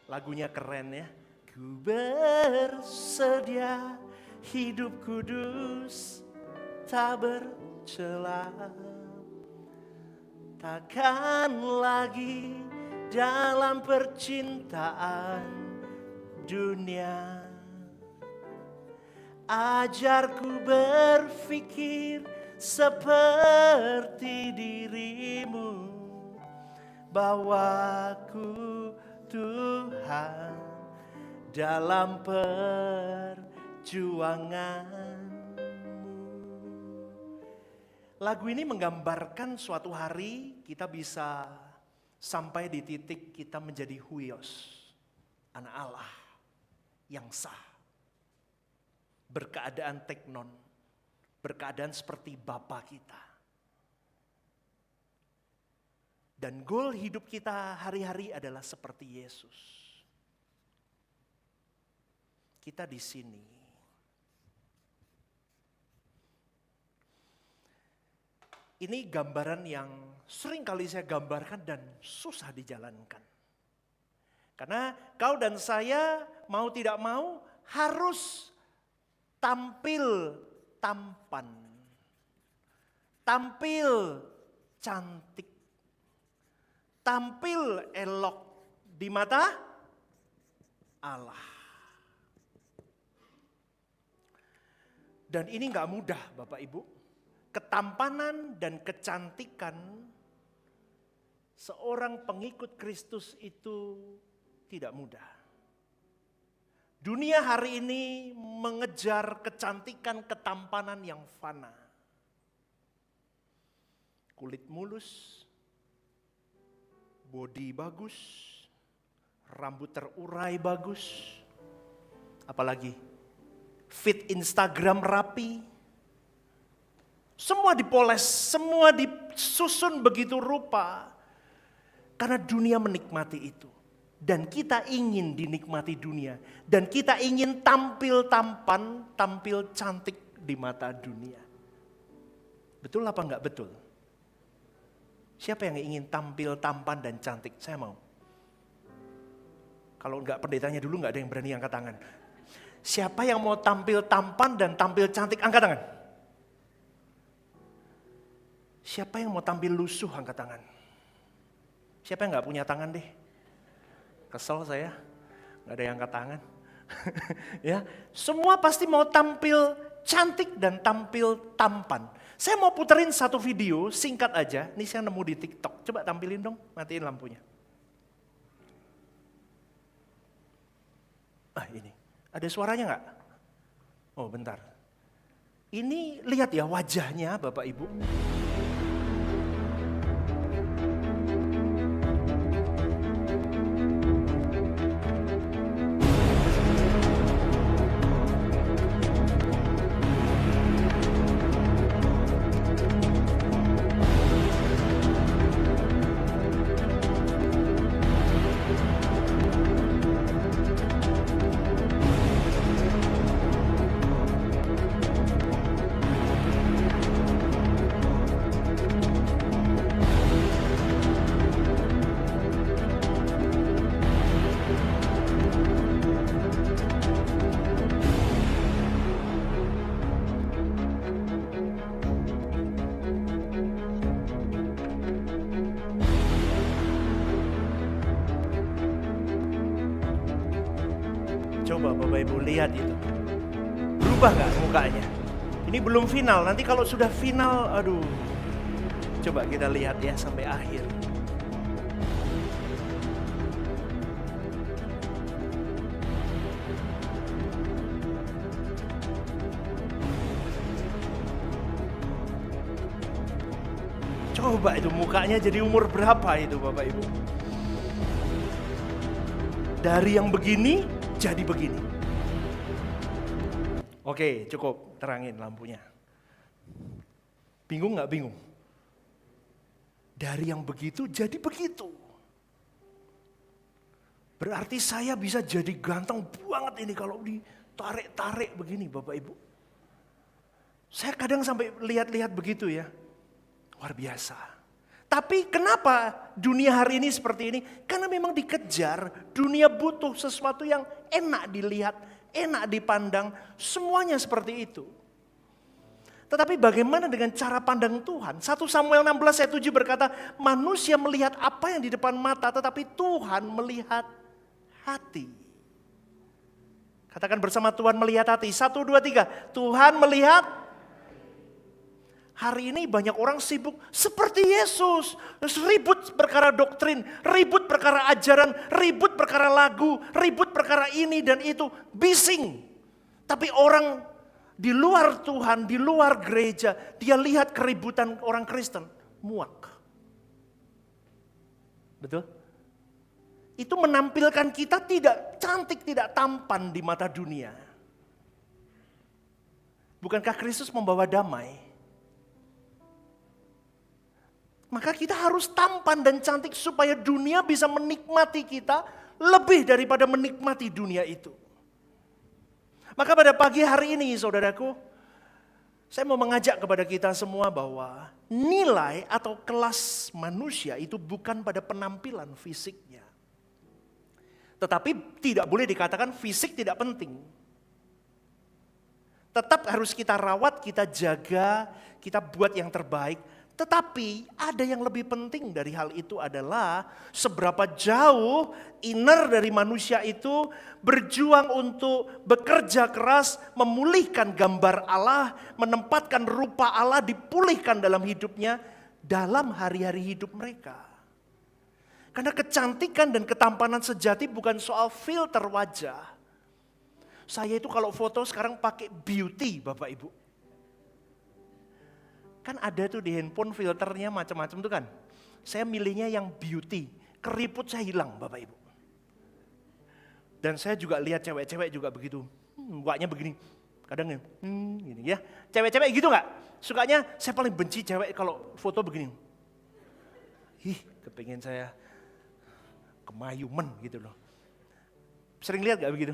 Lagunya keren ya. Ku bersedia hidup kudus tak bercela, takkan lagi dalam percintaan dunia. Ajarku berpikir seperti dirimu, bawaku Tuhan dalam perjuanganmu. Lagu ini menggambarkan suatu hari kita bisa sampai di titik kita menjadi huios, anak Allah yang sah, berkeadaan teknon, berkeadaan seperti Bapa kita. Dan goal hidup kita hari-hari adalah seperti Yesus. Kita di sini. Ini gambaran yang sering kali saya gambarkan dan susah dijalankan. Karena kau dan saya mau tidak mau harus tampil tampan, tampil cantik, tampil elok di mata Allah. Dan ini gak mudah Bapak Ibu. Ketampanan dan kecantikan seorang pengikut Kristus itu tidak mudah. Dunia hari ini mengejar kecantikan, ketampanan yang fana. Kulit mulus, body bagus, rambut terurai bagus, apalagi feed Instagram rapi, semua dipoles, semua disusun begitu rupa, karena dunia menikmati itu. Dan kita ingin dinikmati dunia. Dan kita ingin tampil tampan, tampil cantik di mata dunia. Betul apa enggak betul? Siapa yang ingin tampil tampan dan cantik? Saya mau. Kalau enggak pendetanya dulu enggak ada yang berani angkat tangan. Siapa yang mau tampil tampan dan tampil cantik? Angkat tangan. Siapa yang mau tampil lusuh? Angkat tangan. Siapa yang enggak punya tangan deh? Kesel saya, nggak ada yang angkat tangan. Ya, semua pasti mau tampil cantik dan tampil tampan. Saya mau puterin satu video singkat aja. Ini saya nemu di TikTok. Coba tampilin dong, matiin lampunya. Ini ada suaranya nggak? Oh bentar. Ini lihat ya wajahnya Bapak Ibu. Coba Bapak Ibu lihat itu. Berubah gak mukanya? Ini belum final, nanti kalau sudah final, aduh. Coba kita lihat ya sampai akhir. Coba itu mukanya jadi umur berapa itu Bapak Ibu? Dari yang begini jadi begini. Oke, cukup terangin lampunya. Bingung nggak bingung? Dari yang begitu jadi begitu. Berarti saya bisa jadi ganteng banget ini kalau ditarik-tarik begini Bapak Ibu. Saya kadang sampai lihat-lihat begitu ya. Luar biasa. Tapi kenapa dunia hari ini seperti ini? Karena memang dikejar, dunia butuh sesuatu yang enak dilihat, enak dipandang, semuanya seperti itu. Tetapi bagaimana dengan cara pandang Tuhan? 1 Samuel 16 ayat 7 berkata, manusia melihat apa yang di depan mata, tetapi Tuhan melihat hati. Katakan bersama, Tuhan melihat hati. 1, 2, 3. Tuhan melihat. Hari ini banyak orang sibuk seperti Yesus. Ribut perkara doktrin, ribut perkara ajaran, ribut perkara lagu, ribut perkara ini dan itu. Bising. Tapi orang di luar Tuhan, di luar gereja, dia lihat keributan orang Kristen, muak. Betul? Itu menampilkan kita tidak cantik, tidak tampan di mata dunia. Bukankah Kristus membawa damai? Maka kita harus tampan dan cantik supaya dunia bisa menikmati kita lebih daripada menikmati dunia itu. Maka pada pagi hari ini saudaraku, saya mau mengajak kepada kita semua bahwa nilai atau kelas manusia itu bukan pada penampilan fisiknya. Tetapi tidak boleh dikatakan fisik tidak penting. Tetap harus kita rawat, kita jaga, kita buat yang terbaik. Tetapi ada yang lebih penting dari hal itu adalah seberapa jauh inner dari manusia itu berjuang untuk bekerja keras, memulihkan gambar Allah, menempatkan rupa Allah, dipulihkan dalam hidupnya, dalam hari-hari hidup mereka. Karena kecantikan dan ketampanan sejati bukan soal filter wajah. Saya itu kalau foto sekarang pakai beauty Bapak Ibu. Kan ada tuh di handphone filternya macam-macam tuh kan. Saya milihnya yang beauty. Keriput saya hilang Bapak Ibu. Dan saya juga lihat cewek-cewek juga begitu. Mukanya begini. Kadang gini ya. Cewek-cewek gitu gak? Sukanya saya paling benci cewek kalau foto begini. Kepingin saya kemayumen gitu loh. Sering lihat gak begitu?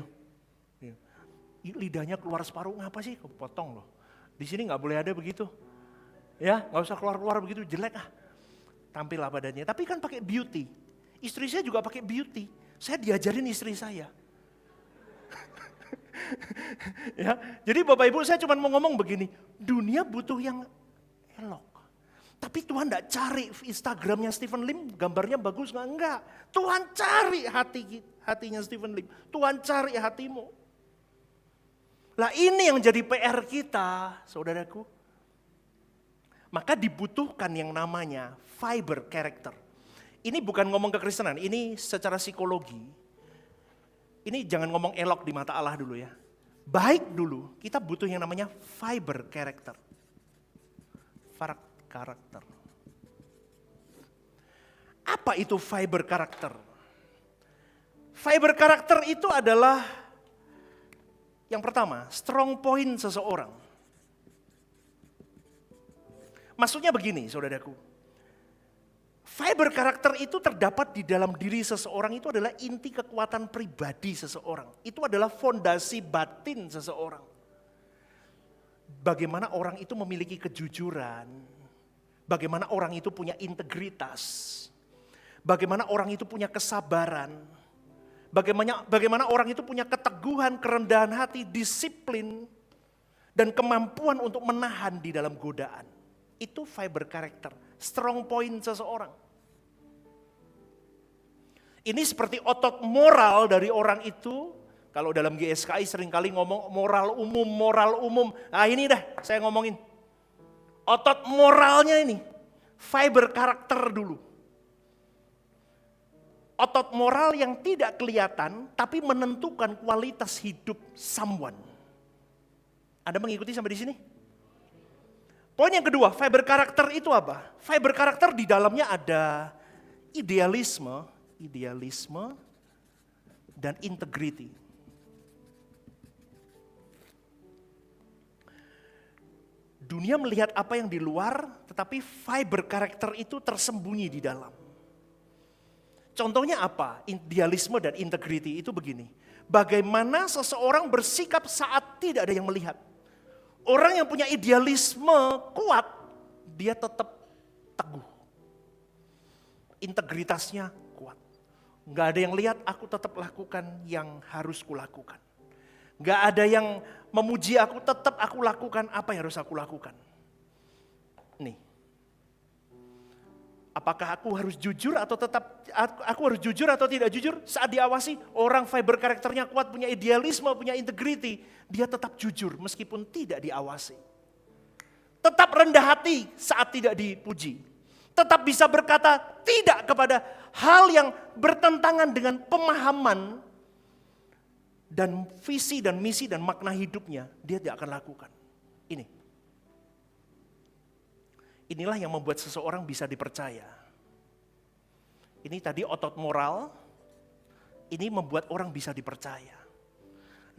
Lidahnya keluar separuh, ngapa sih? Kepotong loh. Di sini gak boleh ada begitu. Ya, nggak usah keluar-keluar begitu, jelek tampil badannya. Tapi kan pakai beauty. Istri saya juga pakai beauty. Saya diajarin istri saya. Ya, jadi Bapak Ibu saya cuma mau ngomong begini, dunia butuh yang elok. Tapi Tuhan tidak cari Instagramnya Stephen Lim, gambarnya bagus nggak? Enggak. Tuhan cari hatinya Stephen Lim. Tuhan cari hatimu. Lah ini yang jadi PR kita, saudaraku. Maka dibutuhkan yang namanya fiber character. Ini bukan ngomong kekristenan, ini secara psikologi. Ini jangan ngomong elok di mata Allah dulu ya. Baik dulu, kita butuh yang namanya fiber character. Karakter. Apa itu fiber karakter? Fiber karakter itu adalah yang pertama, strong point seseorang. Maksudnya begini saudaraku, fiber karakter itu terdapat di dalam diri seseorang, itu adalah inti kekuatan pribadi seseorang. Itu adalah fondasi batin seseorang. Bagaimana orang itu memiliki kejujuran, bagaimana orang itu punya integritas, bagaimana orang itu punya kesabaran, bagaimana orang itu punya keteguhan, kerendahan hati, disiplin, dan kemampuan untuk menahan di dalam godaan. Itu fiber karakter, strong point seseorang. Ini seperti otot moral dari orang itu. Kalau dalam GSKI seringkali ngomong moral umum. Nah ini dah saya ngomongin. Otot moralnya ini, fiber karakter dulu. Otot moral yang tidak kelihatan tapi menentukan kualitas hidup someone. Anda mengikuti sampai di sini? Poin yang kedua, fiber karakter itu apa? Fiber karakter di dalamnya ada idealisme dan integrity. Dunia melihat apa yang di luar, tetapi fiber karakter itu tersembunyi di dalam. Contohnya apa? Idealisme dan integrity itu begini. Bagaimana seseorang bersikap saat tidak ada yang melihat. Orang yang punya idealisme kuat, dia tetap teguh. integritasnya kuat. Nggak ada yang lihat, aku tetap lakukan yang harus kulakukan. Nggak ada yang memuji aku, tetap aku lakukan apa yang harus aku lakukan. Nih, apakah aku harus jujur atau tidak jujur? Saat diawasi, orang fiber karakternya kuat, punya idealisme, punya integriti, dia tetap jujur meskipun tidak diawasi. Tetap rendah hati saat tidak dipuji. Tetap bisa berkata tidak kepada hal yang bertentangan dengan pemahaman dan visi dan misi dan makna hidupnya, dia tidak akan lakukan. Inilah yang membuat seseorang bisa dipercaya. Ini tadi otot moral, ini membuat orang bisa dipercaya.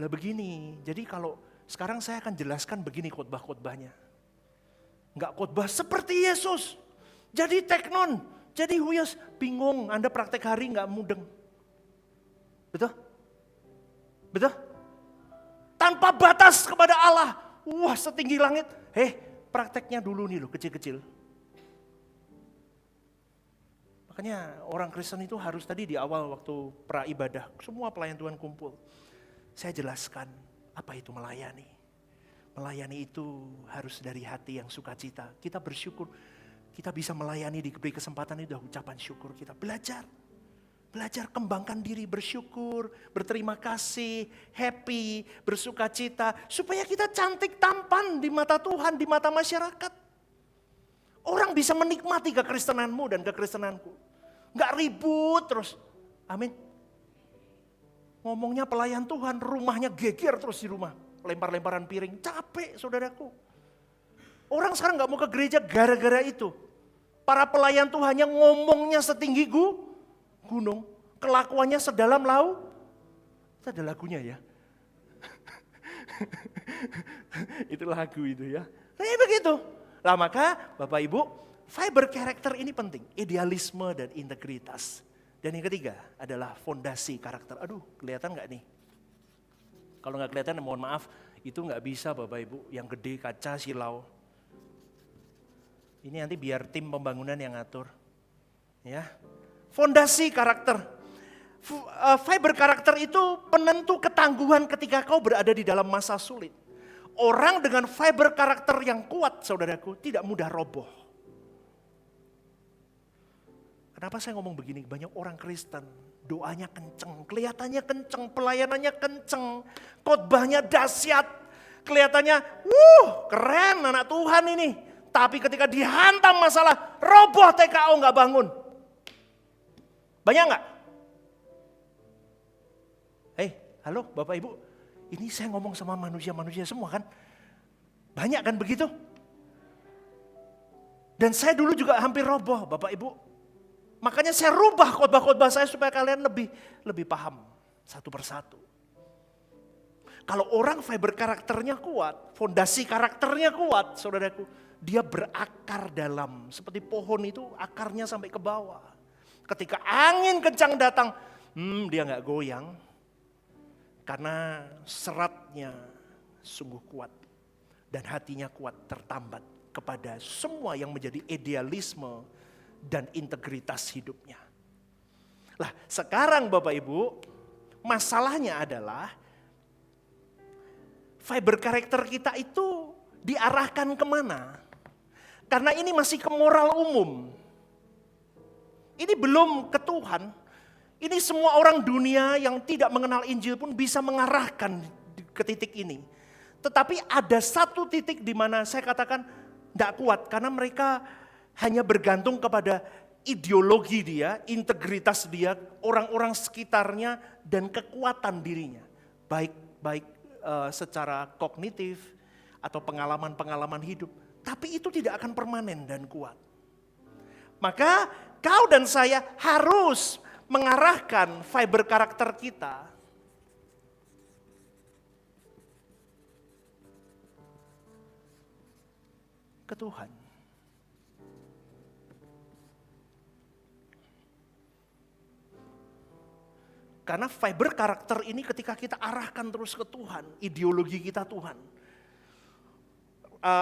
Lah begini, jadi kalau sekarang saya akan jelaskan begini khotbah-khotbahnya. Enggak khotbah seperti Yesus, jadi teknon, jadi huyas, bingung, Anda praktek hari enggak mudeng. Betul? Betul? Tanpa batas kepada Allah. Wah, setinggi langit. Prakteknya dulu nih loh, kecil-kecil. Makanya orang Kristen itu harus tadi di awal waktu pra ibadah, semua pelayan Tuhan kumpul. Saya jelaskan apa itu melayani. Melayani itu harus dari hati yang sukacita. Kita bersyukur, kita bisa melayani, diberi kesempatan itu ucapan syukur kita. Belajar kembangkan diri, bersyukur, berterima kasih, happy, bersukacita. Supaya kita cantik tampan di mata Tuhan, di mata masyarakat. Orang bisa menikmati kekristenanmu dan kekristenanku. Gak ribut terus. Amin. Ngomongnya pelayan Tuhan, rumahnya geger terus di rumah. Lempar-lemparan piring, capek saudaraku. Orang sekarang gak mau ke gereja gara-gara itu. Para pelayan Tuhannya ngomongnya setinggi gunung, kelakuannya sedalam laut. Itu ada lagunya ya. Itu lagu itu ya. Nah begitu. Lah maka Bapak Ibu, fiber karakter ini penting. Idealisme dan integritas. Dan yang ketiga adalah fondasi karakter. Aduh, kelihatan gak nih? Kalau gak kelihatan mohon maaf, itu gak bisa Bapak Ibu. Yang gede kaca silau. Ini nanti biar tim pembangunan yang ngatur. Ya. Fondasi karakter. Fiber karakter itu penentu ketangguhan ketika kau berada di dalam masa sulit. Orang dengan fiber karakter yang kuat, saudaraku, tidak mudah roboh. Kenapa saya ngomong begini? Banyak orang Kristen, doanya kenceng, kelihatannya kenceng, pelayanannya kenceng, khotbahnya dahsyat, kelihatannya, keren anak Tuhan ini. Tapi ketika dihantam masalah, roboh TKO nggak bangun. Banyak nggak? Halo Bapak Ibu, ini saya ngomong sama manusia-manusia semua kan? Banyak kan begitu? Dan saya dulu juga hampir roboh Bapak Ibu. Makanya saya rubah khotbah-khotbah saya supaya kalian lebih paham satu persatu. Kalau orang fiber karakternya kuat, fondasi karakternya kuat, saudaraku, dia berakar dalam. Seperti pohon itu akarnya sampai ke bawah. Ketika angin kencang datang, dia nggak goyang. Karena seratnya sungguh kuat. Dan hatinya kuat tertambat kepada semua yang menjadi idealisme dan integritas hidupnya. Lah sekarang Bapak Ibu, masalahnya adalah fiber karakter kita itu diarahkan kemana? Karena ini masih ke moral umum. Ini belum ke Tuhan. Ini semua orang dunia yang tidak mengenal Injil pun bisa mengarahkan ke titik ini. Tetapi ada satu titik di mana saya katakan tidak kuat. Karena mereka hanya bergantung kepada ideologi dia, integritas dia, orang-orang sekitarnya, dan kekuatan dirinya. Baik secara kognitif atau pengalaman-pengalaman hidup. Tapi itu tidak akan permanen dan kuat. Maka kau dan saya harus mengarahkan fiber karakter kita ke Tuhan. Karena fiber karakter ini ketika kita arahkan terus ke Tuhan, ideologi kita Tuhan,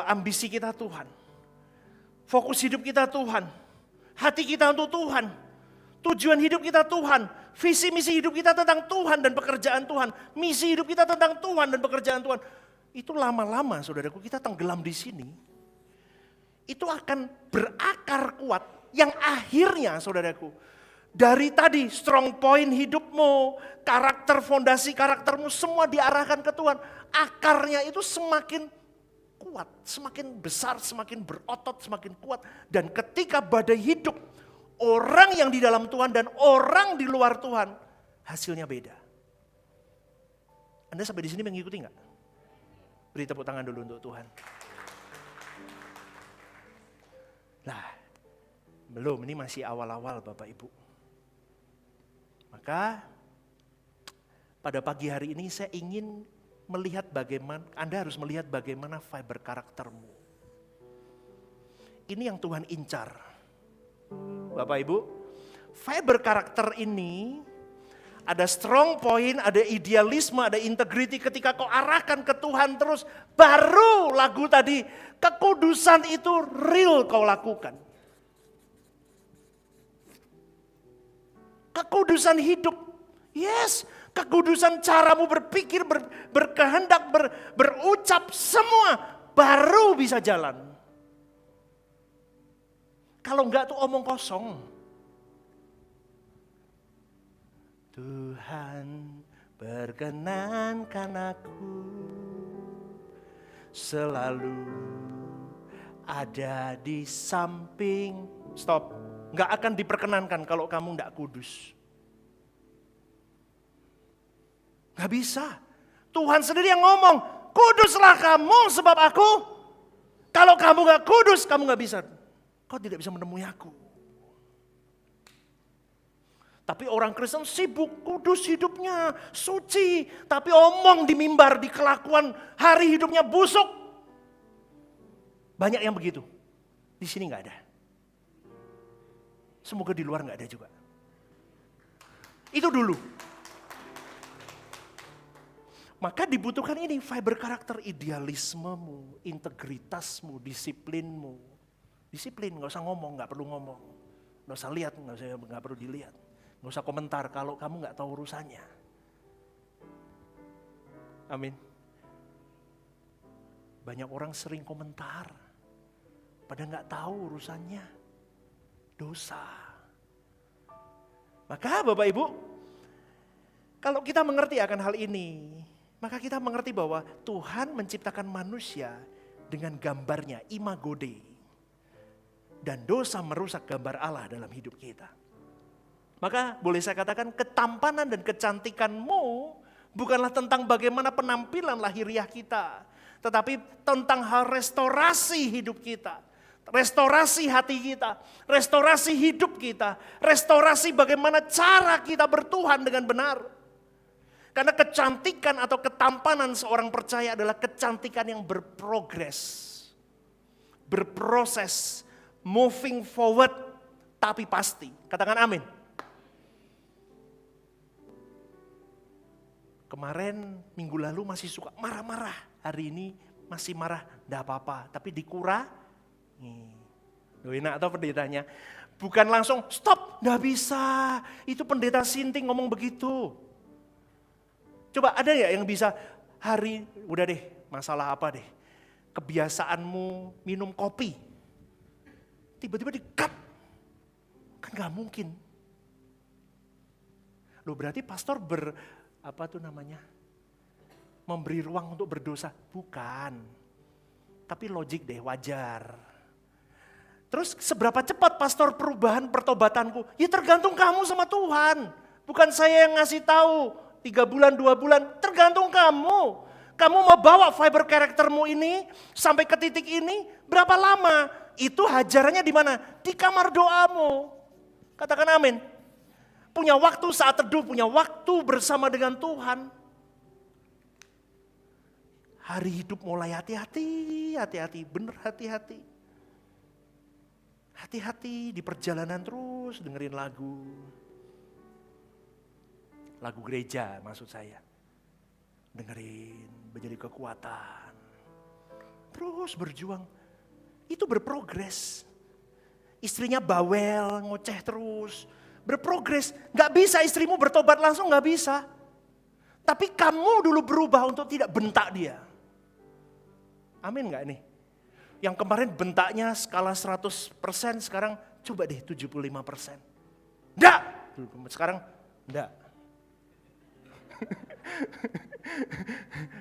ambisi kita Tuhan, fokus hidup kita Tuhan, hati kita untuk Tuhan, Tujuan hidup kita Tuhan. Visi misi hidup kita tentang Tuhan dan pekerjaan Tuhan. Misi hidup kita tentang Tuhan dan pekerjaan Tuhan. Itu lama-lama saudaraku kita tenggelam di sini. Itu akan berakar kuat. Yang akhirnya saudaraku. Dari tadi strong point hidupmu. Karakter fondasi karaktermu semua diarahkan ke Tuhan. Akarnya itu semakin kuat. Semakin besar, semakin berotot, semakin kuat. Dan ketika badai hidup. Orang yang di dalam Tuhan dan orang di luar Tuhan, hasilnya beda. Anda sampai di sini mengikuti enggak? Beri tepuk tangan dulu untuk Tuhan. Nah, belum, ini masih awal-awal Bapak Ibu. Maka, pada pagi hari ini saya ingin melihat bagaimana, Anda harus melihat bagaimana fiber karaktermu. Ini yang Tuhan incar. Bapak Ibu, fiber karakter ini ada strong point, ada idealisme, ada integrity ketika kau arahkan ke Tuhan terus. Baru lagu tadi, kekudusan itu real kau lakukan. Kekudusan hidup, yes. Kekudusan caramu berpikir, berkehendak, berucap, semua baru bisa jalan. Kalau enggak tuh omong kosong. Tuhan berkenankan aku selalu ada di samping. Stop. Enggak akan diperkenankan kalau kamu enggak kudus. Enggak bisa. Tuhan sendiri yang ngomong, kuduslah kamu sebab aku. Kalau kamu enggak kudus, kamu enggak bisa. Kau tidak bisa menemui aku. Tapi orang Kristen sibuk, kudus hidupnya, suci. Tapi omong di mimbar, di kelakuan, hari hidupnya busuk. Banyak yang begitu. Di sini gak ada. Semoga di luar gak ada juga. Itu dulu. Maka dibutuhkan ini, fiber karakter, idealismemu, integritasmu, disiplinmu. Disiplin, gak usah ngomong, gak perlu ngomong. Gak usah lihat, gak perlu dilihat. Gak usah komentar kalau kamu gak tahu urusannya. Amin. Banyak orang sering komentar. Padahal gak tahu urusannya. Dosa. Maka Bapak Ibu, kalau kita mengerti akan hal ini, maka kita mengerti bahwa Tuhan menciptakan manusia dengan gambarnya, imago Dei. Dan dosa merusak gambar Allah dalam hidup kita. Maka boleh saya katakan ketampanan dan kecantikanmu bukanlah tentang bagaimana penampilan lahiriah kita. Tetapi tentang hal restorasi hidup kita. Restorasi hati kita. Restorasi hidup kita. Restorasi bagaimana cara kita bertuhan dengan benar. Karena kecantikan atau ketampanan seorang percaya adalah kecantikan yang berprogres. Berproses. Moving forward, tapi pasti. Katakan amin. Kemarin, minggu lalu masih suka marah-marah. Hari ini masih marah, enggak apa-apa. Tapi dikurangi. Loh, enak atau pendetanya? Bukan langsung, stop, enggak bisa. Itu pendeta Sinting ngomong begitu. Coba ada ya yang bisa udah deh, masalah apa deh. Kebiasaanmu minum kopi. Tiba-tiba di-cut. Kan gak mungkin. Loh berarti pastor memberi ruang untuk berdosa. Bukan. Tapi logik deh, wajar. Terus seberapa cepat pastor perubahan pertobatanku? Ya tergantung kamu sama Tuhan. Bukan saya yang ngasih tahu. 3 bulan, 2 bulan, tergantung kamu. Kamu mau bawa fiber karaktermu ini sampai ke titik ini berapa lama? Itu hajarannya di mana? Di kamar doamu. Katakan amin. Punya waktu saat teduh, punya waktu bersama dengan Tuhan. Hari hidup mulai hati-hati, bener hati-hati. Hati-hati di perjalanan terus dengerin lagu. Lagu gereja maksud saya. Dengerin, menjadi kekuatan. Terus berjuang. Itu berprogres. Istrinya bawel, ngoceh terus. berprogres. Gak bisa istrimu bertobat langsung, gak bisa. Tapi kamu dulu berubah untuk tidak bentak dia. Amin gak nih? Yang kemarin bentaknya skala 100%, sekarang coba deh 75%. Enggak! Sekarang enggak.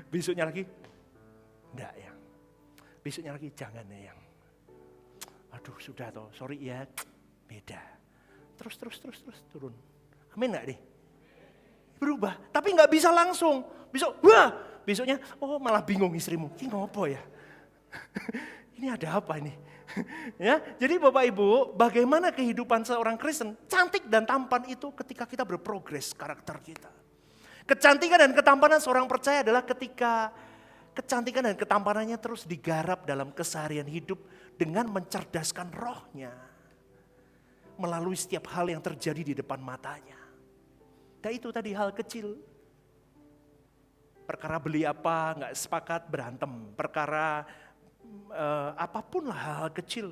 Besoknya lagi, enggak ya. Besoknya lagi, jangan ya yang. Aduh sudah toh, sorry ya, beda. Terus turun. Amin gak deh? Berubah, tapi gak bisa langsung. Besoknya, oh malah bingung istrimu, ini ngopo ya? Ini ada apa ini? Ya, jadi Bapak Ibu, bagaimana kehidupan seorang Kristen, cantik dan tampan itu ketika kita berprogres karakter kita. Kecantikan dan ketampanan seorang percaya adalah ketika kecantikan dan ketampanannya terus digarap dalam keseharian hidup dengan mencerdaskan rohnya melalui setiap hal yang terjadi di depan matanya. Dan itu tadi hal kecil. Perkara beli apa, gak sepakat berantem. Perkara apapun lah hal kecil.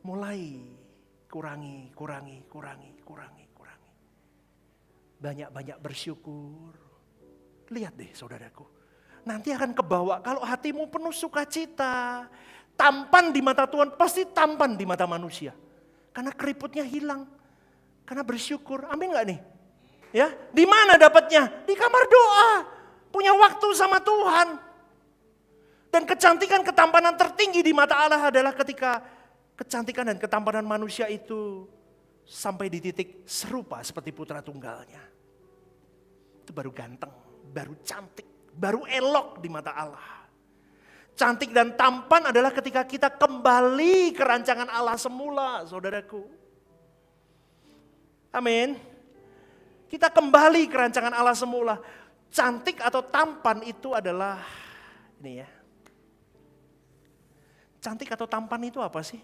Mulai kurangi. Banyak-banyak bersyukur. Lihat deh saudaraku. Nanti akan kebawa kalau hatimu penuh sukacita. Tampan di mata Tuhan, pasti tampan di mata manusia. Karena keriputnya hilang. Karena bersyukur. Amin gak nih? Ya, di mana dapatnya? Di kamar doa. Punya waktu sama Tuhan. Dan kecantikan ketampanan tertinggi di mata Allah adalah ketika kecantikan dan ketampanan manusia itu sampai di titik serupa seperti putra tunggalnya. Itu baru ganteng, baru cantik, baru elok di mata Allah. Cantik dan tampan adalah ketika kita kembali ke rancangan Allah semula, saudaraku. Amin. Kita kembali ke rancangan Allah semula. Cantik atau tampan itu adalah, ini ya. Cantik atau tampan itu apa sih?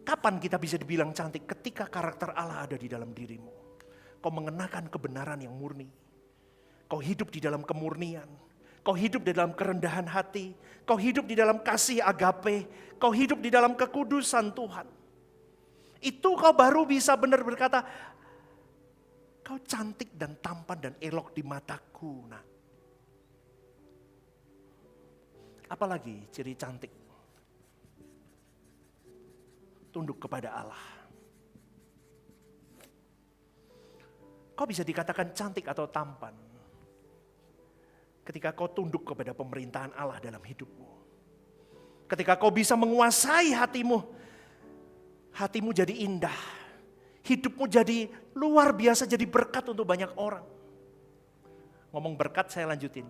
Kapan kita bisa dibilang cantik? Ketika karakter Allah ada di dalam dirimu. Kau mengenakan kebenaran yang murni. Kau hidup di dalam kemurnian. Kau hidup di dalam kerendahan hati. Kau hidup di dalam kasih agape. Kau hidup di dalam kekudusan Tuhan. Itu kau baru bisa benar berkata, kau cantik dan tampan dan elok di mataku. Nah, apalagi ciri cantik? Tunduk kepada Allah. Kau bisa dikatakan cantik atau tampan ketika kau tunduk kepada pemerintahan Allah dalam hidupmu. Ketika kau bisa menguasai hatimu, hatimu jadi indah. Hidupmu jadi luar biasa, jadi berkat untuk banyak orang. Ngomong berkat saya lanjutin.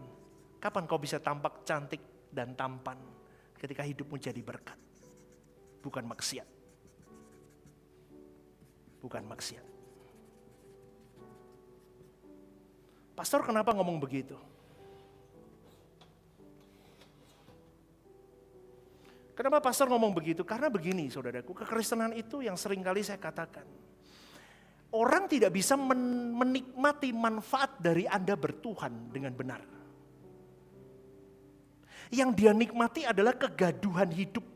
Kapan kau bisa tampak cantik dan tampan? Ketika hidupmu jadi berkat. Bukan maksiat. Bukan maksiat. Pastor kenapa ngomong begitu? Kenapa pastor ngomong begitu? Karena begini saudaraku, kekristenan itu yang sering kali saya katakan. Orang tidak bisa menikmati manfaat dari Anda bertuhan dengan benar. Yang dia nikmati adalah kegaduhan hidup.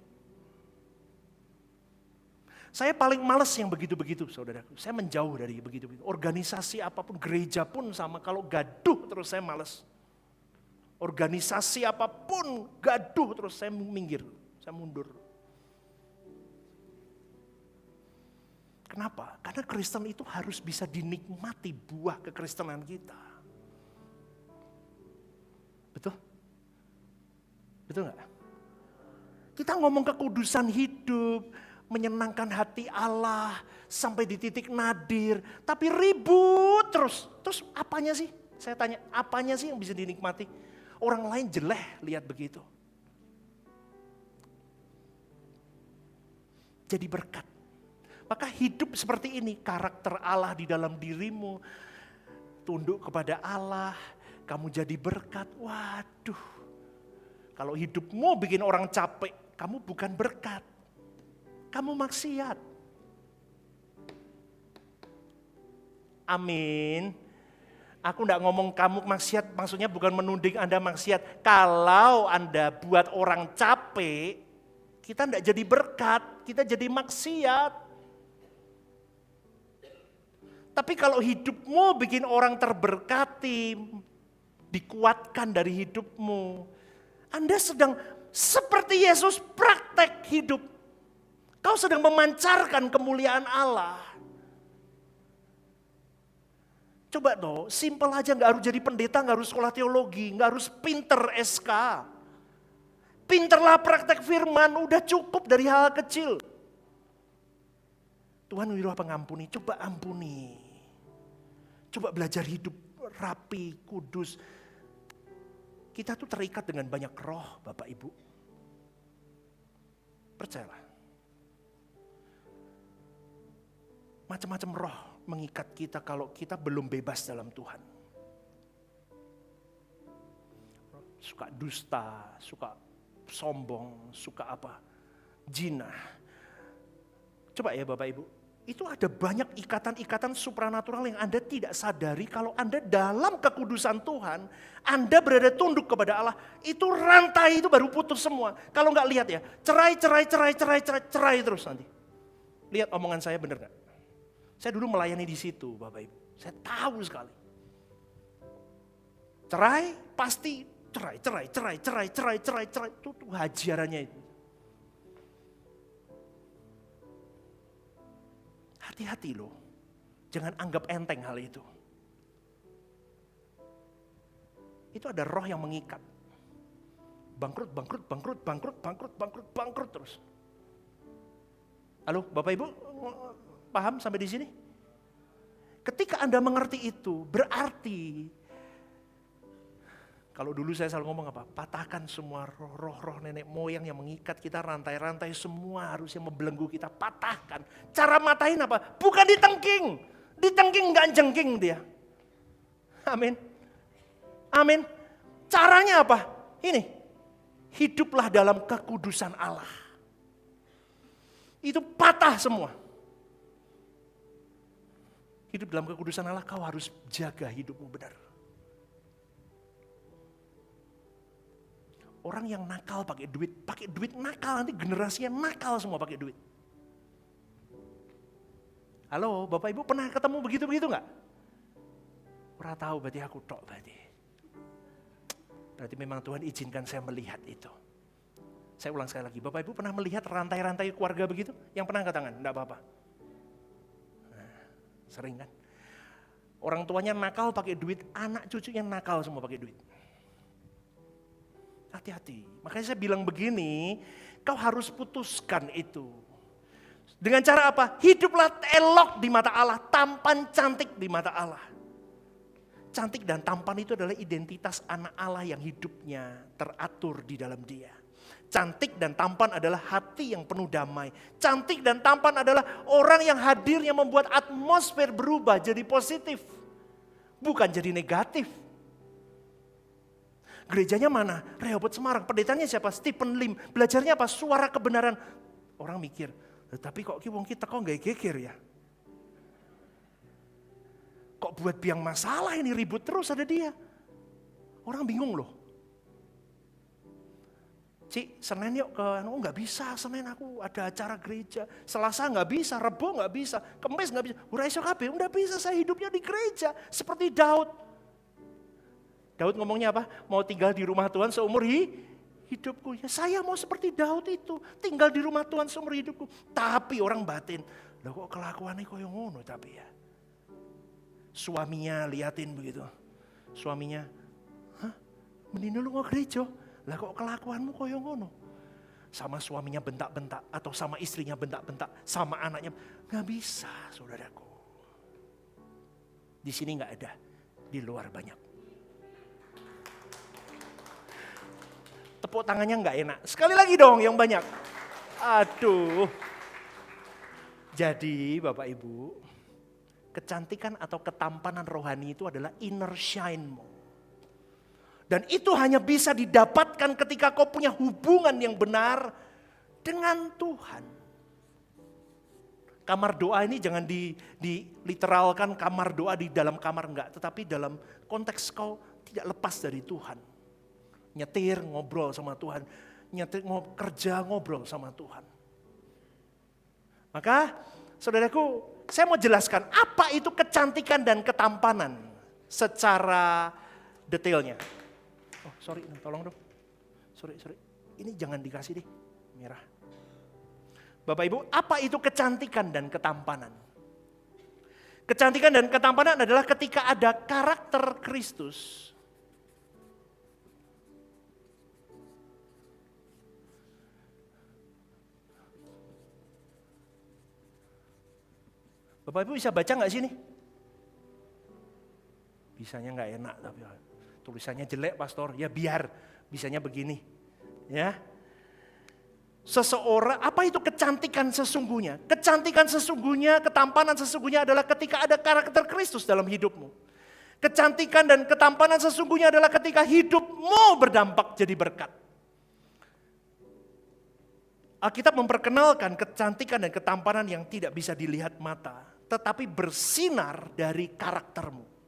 Saya paling males yang begitu-begitu saudaraku. Saya menjauh dari begitu-begitu. Organisasi apapun, gereja pun sama. Kalau gaduh terus saya males. Organisasi apapun gaduh terus saya minggir. Saya mundur. Kenapa? Karena Kristen itu harus bisa dinikmati buah kekristenan kita. Betul? Betul gak? Kita ngomong kekudusan hidup, menyenangkan hati Allah, sampai di titik nadir. Tapi ribut terus. Terus apanya sih? Saya tanya, apanya sih yang bisa dinikmati? Orang lain jelek lihat begitu. Jadi berkat. Maka hidup seperti ini, karakter Allah di dalam dirimu, tunduk kepada Allah, kamu jadi berkat. Waduh, kalau hidupmu bikin orang capek, kamu bukan berkat, kamu maksiat. Amin. Aku enggak ngomong kamu maksiat, maksudnya bukan menuding Anda maksiat. Kalau Anda buat orang capek, kita enggak jadi berkat, kita jadi maksiat. Tapi kalau hidupmu bikin orang terberkati, dikuatkan dari hidupmu, Anda sedang seperti Yesus praktek hidup. Kau sedang memancarkan kemuliaan Allah. Coba dong, simpel aja, gak harus jadi pendeta, gak harus sekolah teologi, gak harus pinter SK. Pinterlah praktek firman, udah cukup dari hal kecil. Tuhan menyuruh pengampuni, coba ampuni. Coba belajar hidup rapi, kudus. Kita tuh terikat dengan banyak roh, Bapak Ibu. Percayalah. Macam-macam roh mengikat kita kalau kita belum bebas dalam Tuhan. Suka dusta, suka sombong, suka apa? Jinah. Coba ya Bapak Ibu, itu ada banyak ikatan-ikatan supranatural yang Anda tidak sadari kalau Anda dalam kekudusan Tuhan, Anda berada tunduk kepada Allah, itu rantai itu baru putus semua. Kalau nggak lihat ya, cerai terus nanti. Lihat omongan saya benar nggak? Saya dulu melayani di situ Bapak Ibu, saya tahu sekali. Cerai, pasti cerai, itu hajarannya itu. Hati-hati loh, jangan anggap enteng hal itu. Itu ada roh yang mengikat. Bangkrut terus. Halo Bapak Ibu, paham sampai di sini? Ketika Anda mengerti itu, berarti kalau dulu saya selalu ngomong apa? Patahkan semua roh-roh nenek moyang yang mengikat kita, rantai-rantai semua harusnya membelenggu kita, patahkan. Cara matahin apa? Bukan ditengking. Ditengking gak jengking dia. Amin. Amin. Caranya apa? Ini. Hiduplah dalam kekudusan Allah. Itu patah semua. Hidup dalam kekudusan Allah, kau harus jaga hidupmu benar. Orang yang nakal pakai duit nakal, nanti generasinya nakal semua pakai duit. Halo, Bapak Ibu pernah ketemu begitu-begitu enggak? Pernah tahu berarti aku tok berarti. Berarti memang Tuhan izinkan saya melihat itu. Saya ulang sekali lagi, Bapak Ibu pernah melihat rantai-rantai keluarga begitu? Yang pernah angkat tangan? Enggak apa-apa. Sering kan? Orang tuanya nakal pakai duit, anak cucunya nakal semua pakai duit. Hati-hati. Makanya saya bilang begini, kau harus putuskan itu. Dengan cara apa? Hiduplah elok di mata Allah, tampan cantik di mata Allah. Cantik dan tampan itu adalah identitas anak Allah yang hidupnya teratur di dalam dia. Cantik dan tampan adalah hati yang penuh damai. Cantik dan tampan adalah orang yang hadirnya membuat atmosfer berubah jadi positif. Bukan jadi negatif. Gerejanya mana? Rehoboth Semarang. Pendetanya siapa? Stephen Lim. Belajarnya apa? Suara kebenaran. Orang mikir, tapi kok kita kok gak geger ya? Kok buat biang masalah ini ribut terus ada dia. Orang bingung loh. Cik, Senin yuk ke, nggak bisa, Senin aku ada acara gereja. Selasa nggak bisa, Rebo nggak bisa, Kemis nggak bisa. Udah esok kabeh, nggak bisa, saya hidupnya di gereja. Seperti Daud. Daud ngomongnya apa? Mau tinggal di rumah Tuhan seumur hidupku. Ya saya mau seperti Daud itu, tinggal di rumah Tuhan seumur hidupku. Tapi orang batin, lah kok kelakuannya kok yang ngono tapi ya. Suaminya liatin begitu. Suaminya, hah? Mending lu nggak gereja? Lah kok kelakuanmu koyo ngono? Sama suaminya bentak-bentak atau sama istrinya bentak-bentak, sama anaknya. Nggak bisa, saudaraku. Di sini nggak ada, di luar banyak. Tepuk tangannya nggak enak. Sekali lagi dong yang banyak. Aduh. Jadi Bapak Ibu, kecantikan atau ketampanan rohani itu adalah inner shine-mu. Dan itu hanya bisa didapatkan ketika kau punya hubungan yang benar dengan Tuhan. kamar doa ini jangan diliteralkan kamar doa di dalam kamar, enggak. Tetapi dalam konteks kau tidak lepas dari Tuhan. Nyetir, ngobrol sama Tuhan. Kerja, ngobrol sama Tuhan. Maka, saudaraku, saya mau jelaskan apa itu kecantikan dan ketampanan secara detailnya. Oh, sorry, tolong dong. Sorry. Ini jangan dikasih deh, merah. Bapak Ibu, apa itu kecantikan dan ketampanan? Kecantikan dan ketampanan adalah ketika ada karakter Kristus. Bapak Ibu bisa baca nggak sini? Bisanya nggak enak, tapi tulisannya jelek, pastor. Ya biar, bisanya begini. Ya. Seseorang, apa itu kecantikan sesungguhnya? Kecantikan sesungguhnya, ketampanan sesungguhnya adalah ketika ada karakter Kristus dalam hidupmu. Kecantikan dan ketampanan sesungguhnya adalah ketika hidupmu berdampak jadi berkat. Alkitab memperkenalkan kecantikan dan ketampanan yang tidak bisa dilihat mata, tetapi bersinar dari karaktermu.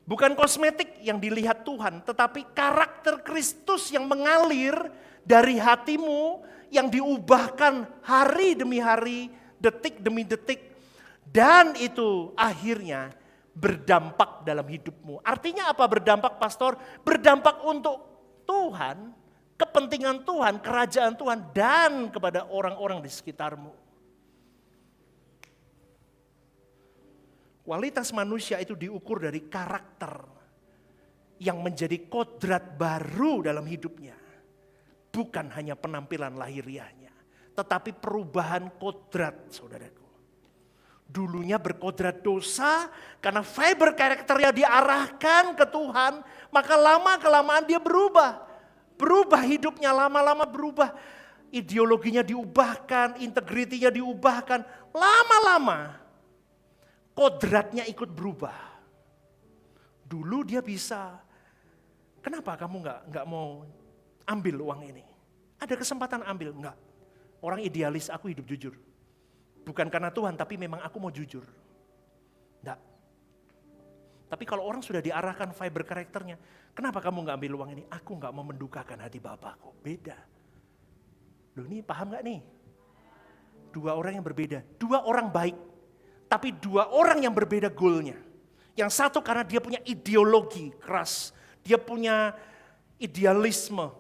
Bukan kosmetik yang dilihat Tuhan, tetapi karakter Kristus yang mengalir dari hatimu, yang diubahkan hari demi hari, detik demi detik, dan itu akhirnya berdampak dalam hidupmu. Artinya apa berdampak, pastor? Berdampak untuk Tuhan, kepentingan Tuhan, kerajaan Tuhan, dan kepada orang-orang di sekitarmu. Kualitas manusia itu diukur dari karakter yang menjadi kodrat baru dalam hidupnya. Bukan hanya penampilan lahiriahnya, tetapi perubahan kodrat, saudaraku. Dulunya berkodrat dosa, karena fiber karakternya diarahkan ke Tuhan, maka lama-kelamaan dia berubah. Berubah hidupnya, lama-lama berubah. Ideologinya diubahkan, integritinya diubahkan. Lama-lama kodratnya ikut berubah. Dulu dia bisa, kenapa kamu nggak mau ambil uang ini? Ada kesempatan ambil, enggak. Orang idealis, aku hidup jujur. Bukan karena Tuhan, tapi memang aku mau jujur. Enggak. Tapi kalau orang sudah diarahkan fiber karakternya, kenapa kamu nggak ambil uang ini? Aku nggak mau mendukakan hati Bapakku. Beda. Loh ini paham nggak nih? Dua orang yang berbeda, dua orang baik. Tapi dua orang yang berbeda goalnya. Yang satu karena dia punya ideologi keras. Dia punya idealisme.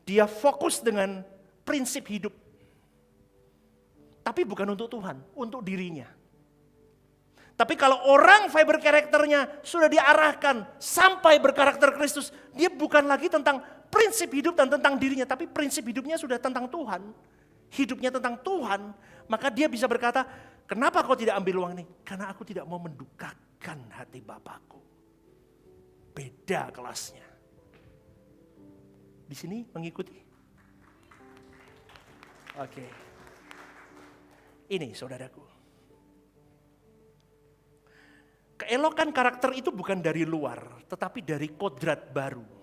Dia fokus dengan prinsip hidup. Tapi bukan untuk Tuhan, untuk dirinya. Tapi kalau orang fiber karakternya sudah diarahkan sampai berkarakter Kristus, dia bukan lagi tentang prinsip hidup dan tentang dirinya, tapi prinsip hidupnya sudah tentang Tuhan. Hidupnya tentang Tuhan, maka dia bisa berkata, kenapa kau tidak ambil uang ini? Karena aku tidak mau mendukakan hati Bapakku. Beda kelasnya. Di sini mengikuti? Oke. Ini saudaraku. Keelokan karakter itu bukan dari luar, tetapi dari kodrat baru.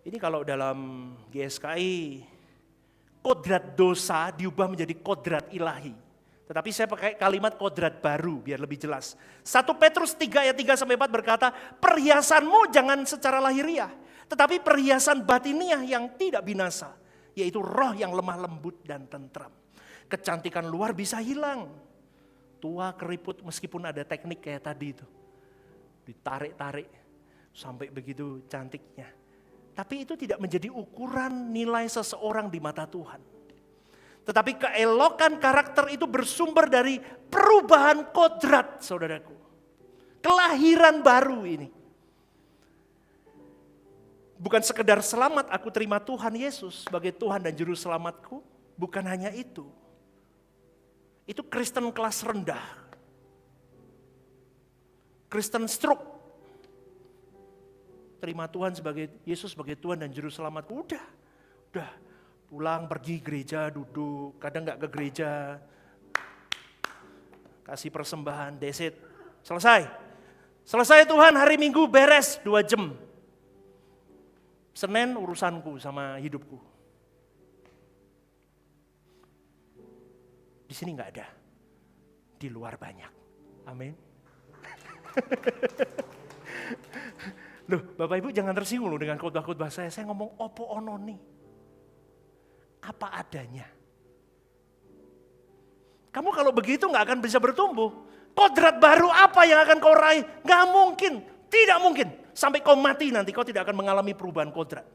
Ini kalau dalam GSKI, kodrat dosa diubah menjadi kodrat ilahi. Tetapi saya pakai kalimat kodrat baru biar lebih jelas. 1 Petrus 3 ayat 3-4 berkata, perhiasanmu jangan secara lahiriah, tetapi perhiasan batiniah yang tidak binasa, yaitu roh yang lemah lembut dan tentram. Kecantikan luar bisa hilang. Tua keriput meskipun ada teknik kayak tadi itu. Ditarik-tarik sampai begitu cantiknya. Tapi itu tidak menjadi ukuran nilai seseorang di mata Tuhan. Tetapi keelokan karakter itu bersumber dari perubahan kodrat, saudaraku. Kelahiran baru ini. Bukan sekedar selamat aku terima Tuhan Yesus sebagai Tuhan dan Juru Selamatku. Bukan hanya itu. Itu Kristen kelas rendah. Kristen stroke. Terima Tuhan sebagai Yesus sebagai Tuhan dan Juru Selamatku. Udah pulang pergi gereja, duduk, kadang nggak ke gereja, kasih persembahan, that's it, selesai. Selesai Tuhan, hari Minggu beres 2 jam. Senin urusanku sama hidupku. Di sini nggak ada, di luar banyak. Amin. Loh, Bapak Ibu jangan tersinggung loh dengan khotbah-khotbah saya. Saya ngomong opo ono nih. Apa adanya. Kamu kalau begitu nggak akan bisa bertumbuh. Kodrat baru apa yang akan kau raih? Nggak mungkin, tidak mungkin. Sampai kau mati nanti kau tidak akan mengalami perubahan kodrat.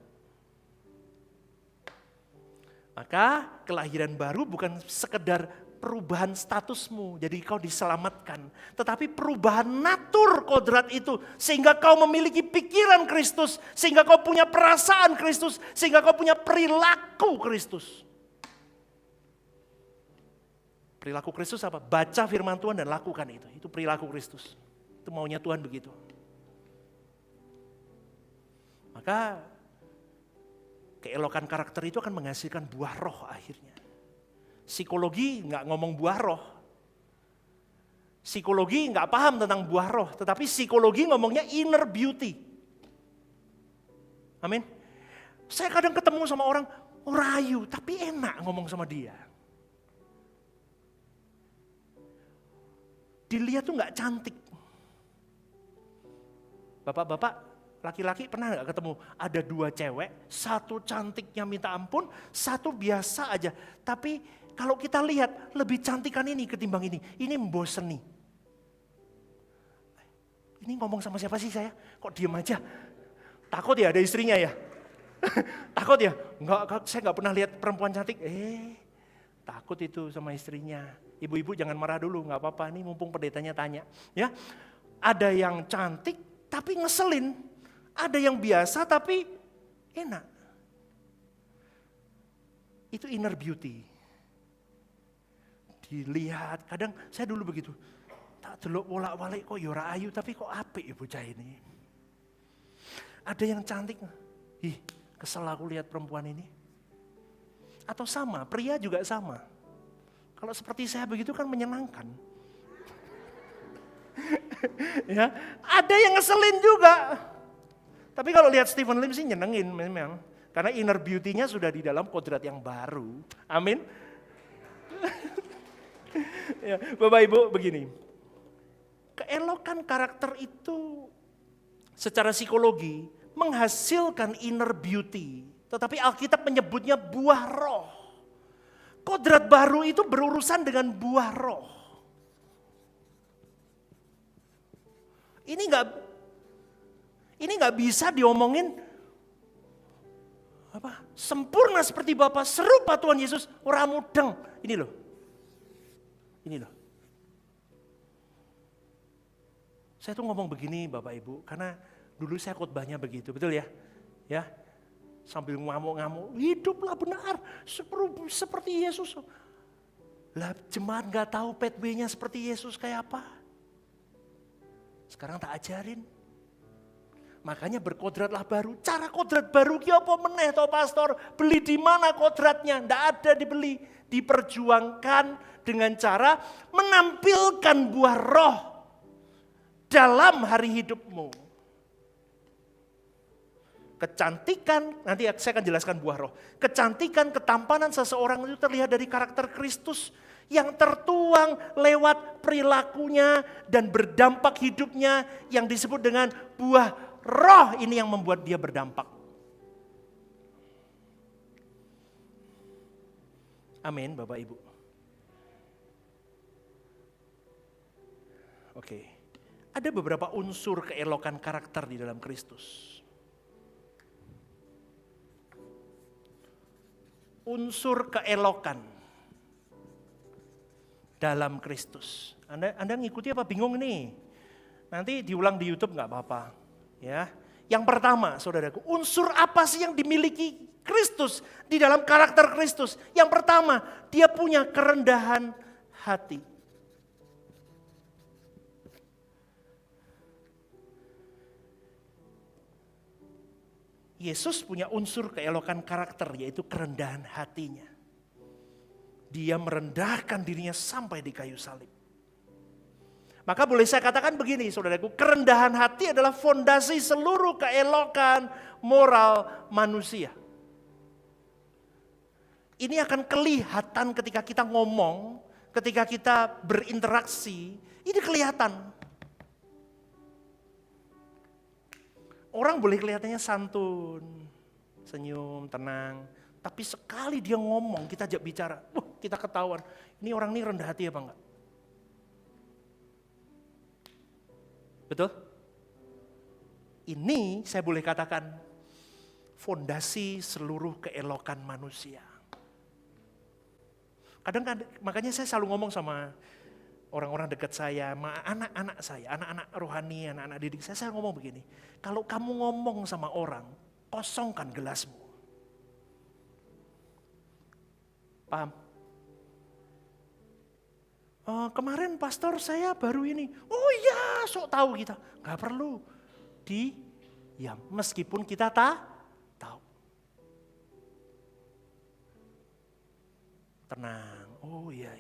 Maka kelahiran baru bukan sekedar perubahan statusmu, jadi kau diselamatkan. Tetapi perubahan natur kodrat itu, sehingga kau memiliki pikiran Kristus, sehingga kau punya perasaan Kristus, sehingga kau punya perilaku Kristus. Perilaku Kristus apa? Baca firman Tuhan dan lakukan itu. Itu perilaku Kristus. Itu maunya Tuhan begitu. Maka keelokan karakter itu akan menghasilkan buah roh akhirnya. Psikologi nggak ngomong buah roh. Psikologi nggak paham tentang buah roh, tetapi psikologi ngomongnya inner beauty. Amin. Saya kadang ketemu sama orang, rayu, tapi enak ngomong sama dia. Dilihat tuh nggak cantik. Bapak-bapak, laki-laki pernah nggak ketemu ada 2 cewek, satu cantiknya minta ampun, satu biasa aja. Tapi kalau kita lihat lebih cantikan ini ketimbang ini memboseni. Ini ngomong sama siapa sih saya? Kok diem aja? Takut ya ada istrinya ya? Takut ya? Enggak, saya nggak pernah lihat perempuan cantik. Takut itu sama istrinya. Ibu-ibu jangan marah dulu, nggak apa-apa. Nih mumpung pendetanya tanya, ya. Ada yang cantik tapi ngeselin, ada yang biasa tapi enak. Itu inner beauty. Dilihat, kadang saya dulu begitu. Tak delok bolak-balik kok yora ayu tapi kok apik ya bocah ini. Ada yang cantik, kesel aku lihat perempuan ini. Atau sama, pria juga sama. Kalau seperti saya begitu kan menyenangkan. Ya, ada yang ngeselin juga. Tapi kalau lihat Stephen Lim sih nyenengin memang. Karena inner beauty-nya sudah di dalam kodrat yang baru. Amin. Ya, Bapak Ibu begini. Keelokan karakter itu secara psikologi menghasilkan inner beauty. Tetapi Alkitab menyebutnya buah roh. Kodrat baru itu berurusan dengan buah roh. Ini nggak bisa diomongin apa? Sempurna seperti Bapa, serupa Tuhan Yesus, ora mudeng. Ini loh. Saya tuh ngomong begini Bapak Ibu, karena dulu saya khotbahnya begitu, betul ya? Ya. Sambil ngamuk-ngamuk, hiduplah benar seperti Yesus. Lah jemaat gak tahu pathway-nya seperti Yesus kayak apa. Sekarang tak ajarin. Makanya berkodratlah baru. Cara kodrat baru ki apa meneh toh pastor? Beli di mana kodratnya? Nggak ada dibeli. Diperjuangkan dengan cara menampilkan buah roh dalam hari hidupmu. Kecantikan, nanti saya akan jelaskan buah roh. Kecantikan, ketampanan seseorang itu terlihat dari karakter Kristus yang tertuang lewat perilakunya dan berdampak hidupnya yang disebut dengan buah roh. Ini yang membuat dia berdampak. Amin, Bapak Ibu. Oke, ada beberapa unsur keelokan karakter di dalam Kristus. Unsur keelokan dalam Kristus. Anda ngikuti apa bingung nih? Nanti diulang di YouTube nggak apa-apa. Ya. Yang pertama, saudaraku, unsur apa sih yang dimiliki Kristus di dalam karakter Kristus? Yang pertama, dia punya kerendahan hati. Yesus punya unsur keelokan karakter, yaitu kerendahan hatinya. Dia merendahkan dirinya sampai di kayu salib. Maka boleh saya katakan begini saudaraku, kerendahan hati adalah fondasi seluruh keelokan moral manusia. Ini akan kelihatan ketika kita ngomong, ketika kita berinteraksi, ini kelihatan. Orang boleh kelihatannya santun, senyum, tenang. Tapi sekali dia ngomong, kita ajak bicara, kita ketahuan. Ini orang ini rendah hati apa enggak? Betul? Ini saya boleh katakan fondasi seluruh keelokan manusia. Kadang-kadang makanya saya selalu ngomong sama orang-orang dekat saya, sama anak-anak saya, anak-anak rohani, anak-anak didik saya ngomong begini. Kalau kamu ngomong sama orang, kosongkan gelasmu. Paham? Kemarin pastor saya baru ini. Oh iya, sok tahu kita. Gak perlu diam, meskipun kita tahu. Tenang. Oh iya.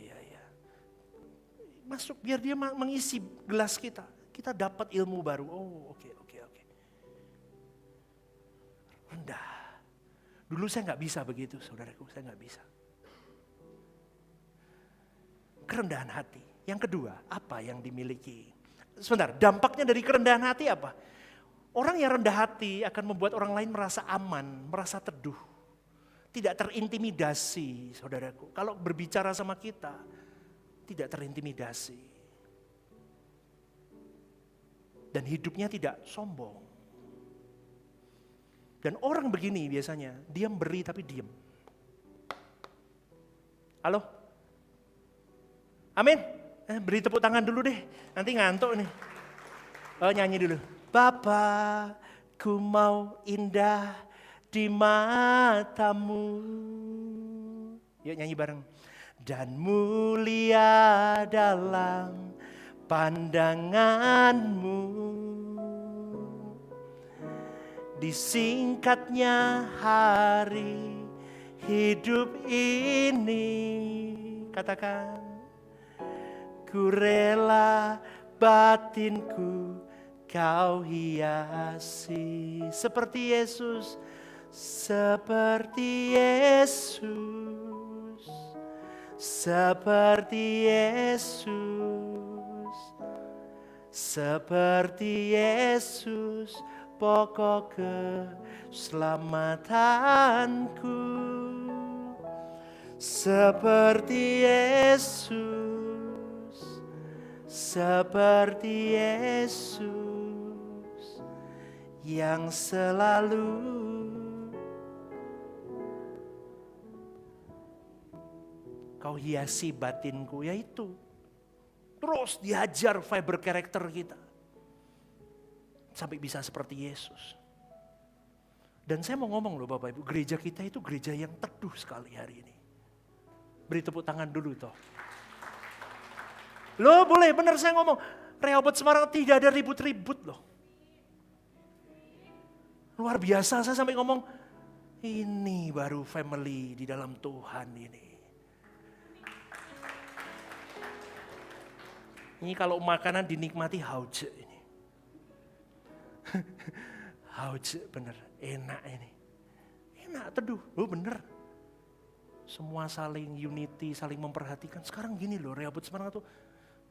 Masuk biar dia mengisi gelas kita. Kita dapat ilmu baru. Oh oke. Rendah. Dulu saya gak bisa begitu, saudaraku. Saya gak bisa. Kerendahan hati. Yang kedua, apa yang dimiliki? Sebentar, dampaknya dari kerendahan hati apa? Orang yang rendah hati akan membuat orang lain merasa aman, merasa teduh. Tidak terintimidasi, saudaraku. Kalau berbicara sama kita, tidak terintimidasi. Dan hidupnya tidak sombong. Dan orang begini biasanya, dia beri tapi diam. Halo? Amin. Beri tepuk tangan dulu deh. Nanti ngantuk nih. Nyanyi dulu. Bapa, ku mau indah di matamu. Yuk nyanyi bareng. Dan mulia dalam pandanganmu. Disingkatnya hari hidup ini. Katakan. Ku rela batinku kau hiasi seperti Yesus, seperti Yesus, seperti Yesus, seperti Yesus, pokok keselamatanku, seperti Yesus. Seperti Yesus yang selalu kau hiasi batinku, yaitu terus diajar fiber karakter kita sampai bisa seperti Yesus. Dan saya mau ngomong loh Bapak Ibu, gereja kita itu gereja yang teduh sekali hari ini. Beri tepuk tangan dulu toh. Loh boleh, benar saya ngomong. Rehoboth Semarang tidak ada ribut-ribut loh. Luar biasa, saya sampai ngomong, ini baru family di dalam Tuhan ini. Ini kalau makanan dinikmati hauce ini. Hauce bener, enak ini. Enak teduh, bener. Semua saling unity, saling memperhatikan. Sekarang gini loh, Rehoboth Semarang tuh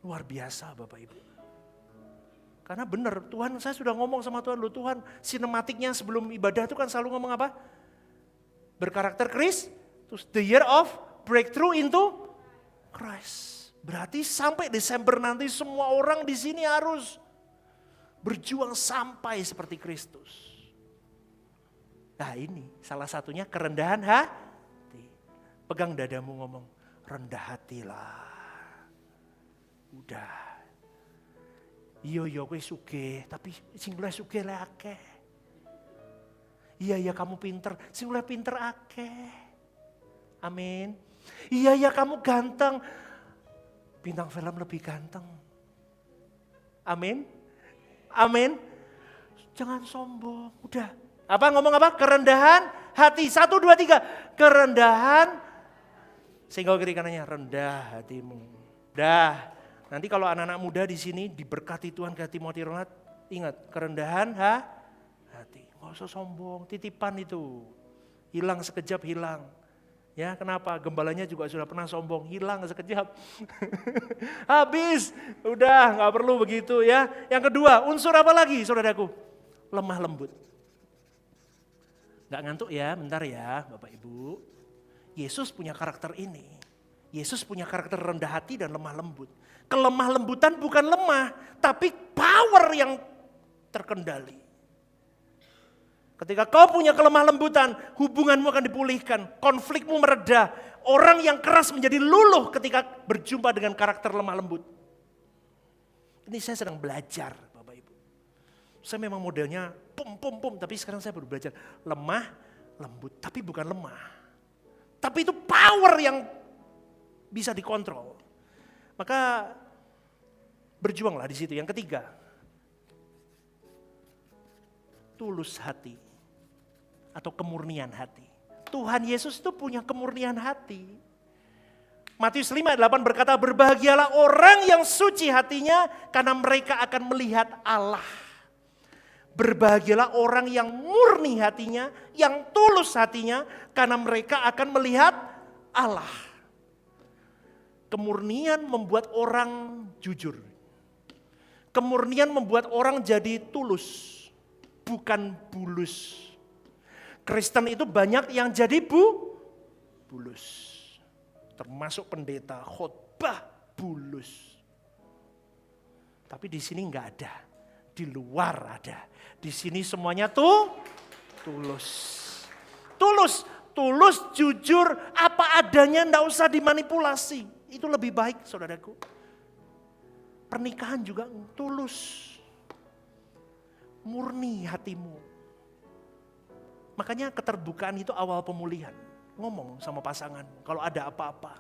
luar biasa Bapak Ibu. Karena benar, Tuhan saya sudah ngomong sama Tuhan, loh Tuhan sinematiknya sebelum ibadah itu kan selalu ngomong apa? Berkarakter Kristus, the year of breakthrough into Christ. Berarti sampai Desember nanti semua orang di sini harus berjuang sampai seperti Kristus. Nah ini salah satunya kerendahan hati. Pegang dadamu ngomong, rendah hatilah. Udah. Iya kowe sugih, tapi sing luwih sugih le akeh. Iya kamu pinter, sing luwih pinter akeh. Amin. Iya kamu ganteng. Bintang film lebih ganteng. Amin. Amin. Jangan sombong. Udah. Apa ngomong apa? Kerendahan hati. 1, 2, 3. Kerendahan. Singgau kiri kanannya. Rendah hatimu. Dah. Nanti kalau anak-anak muda di sini diberkati Tuhan ke Timothy Ronald, ingat kerendahan hati. Nggak usah sombong, titipan itu. Hilang sekejap hilang. Ya, kenapa? Gembalanya juga sudah pernah sombong, hilang sekejap. Habis, udah nggak perlu begitu ya. Yang kedua, unsur apa lagi saudaraku? Lemah lembut. Nggak ngantuk ya, bentar ya Bapak Ibu. Yesus punya karakter ini. Yesus punya karakter rendah hati dan lemah lembut. Kelemah lembutan bukan lemah, tapi power yang terkendali. Ketika kau punya kelemah lembutan, hubunganmu akan dipulihkan, konflikmu mereda. Orang yang keras menjadi luluh ketika berjumpa dengan karakter lemah lembut. Ini saya sedang belajar Bapak Ibu. Saya memang modelnya pum, tapi sekarang saya baru belajar lemah lembut, tapi bukan lemah. Tapi itu power yang bisa dikontrol. Maka berjuanglah di situ. Yang ketiga, tulus hati atau kemurnian hati. Tuhan Yesus itu punya kemurnian hati. Matius 5:8 berkata, berbahagialah orang yang suci hatinya karena mereka akan melihat Allah. Berbahagialah orang yang murni hatinya, yang tulus hatinya karena mereka akan melihat Allah. Kemurnian membuat orang jujur. Kemurnian membuat orang jadi tulus, bukan bulus. Kristen itu banyak yang jadi bulus. Termasuk pendeta, khotbah bulus. Tapi di sini enggak ada, di luar ada. Di sini semuanya tulus. Tulus, jujur, apa adanya, enggak usah dimanipulasi. Itu lebih baik saudaraku. Pernikahan juga tulus. Murni hatimu. Makanya keterbukaan itu awal pemulihan. Ngomong sama pasangan kalau ada apa-apa.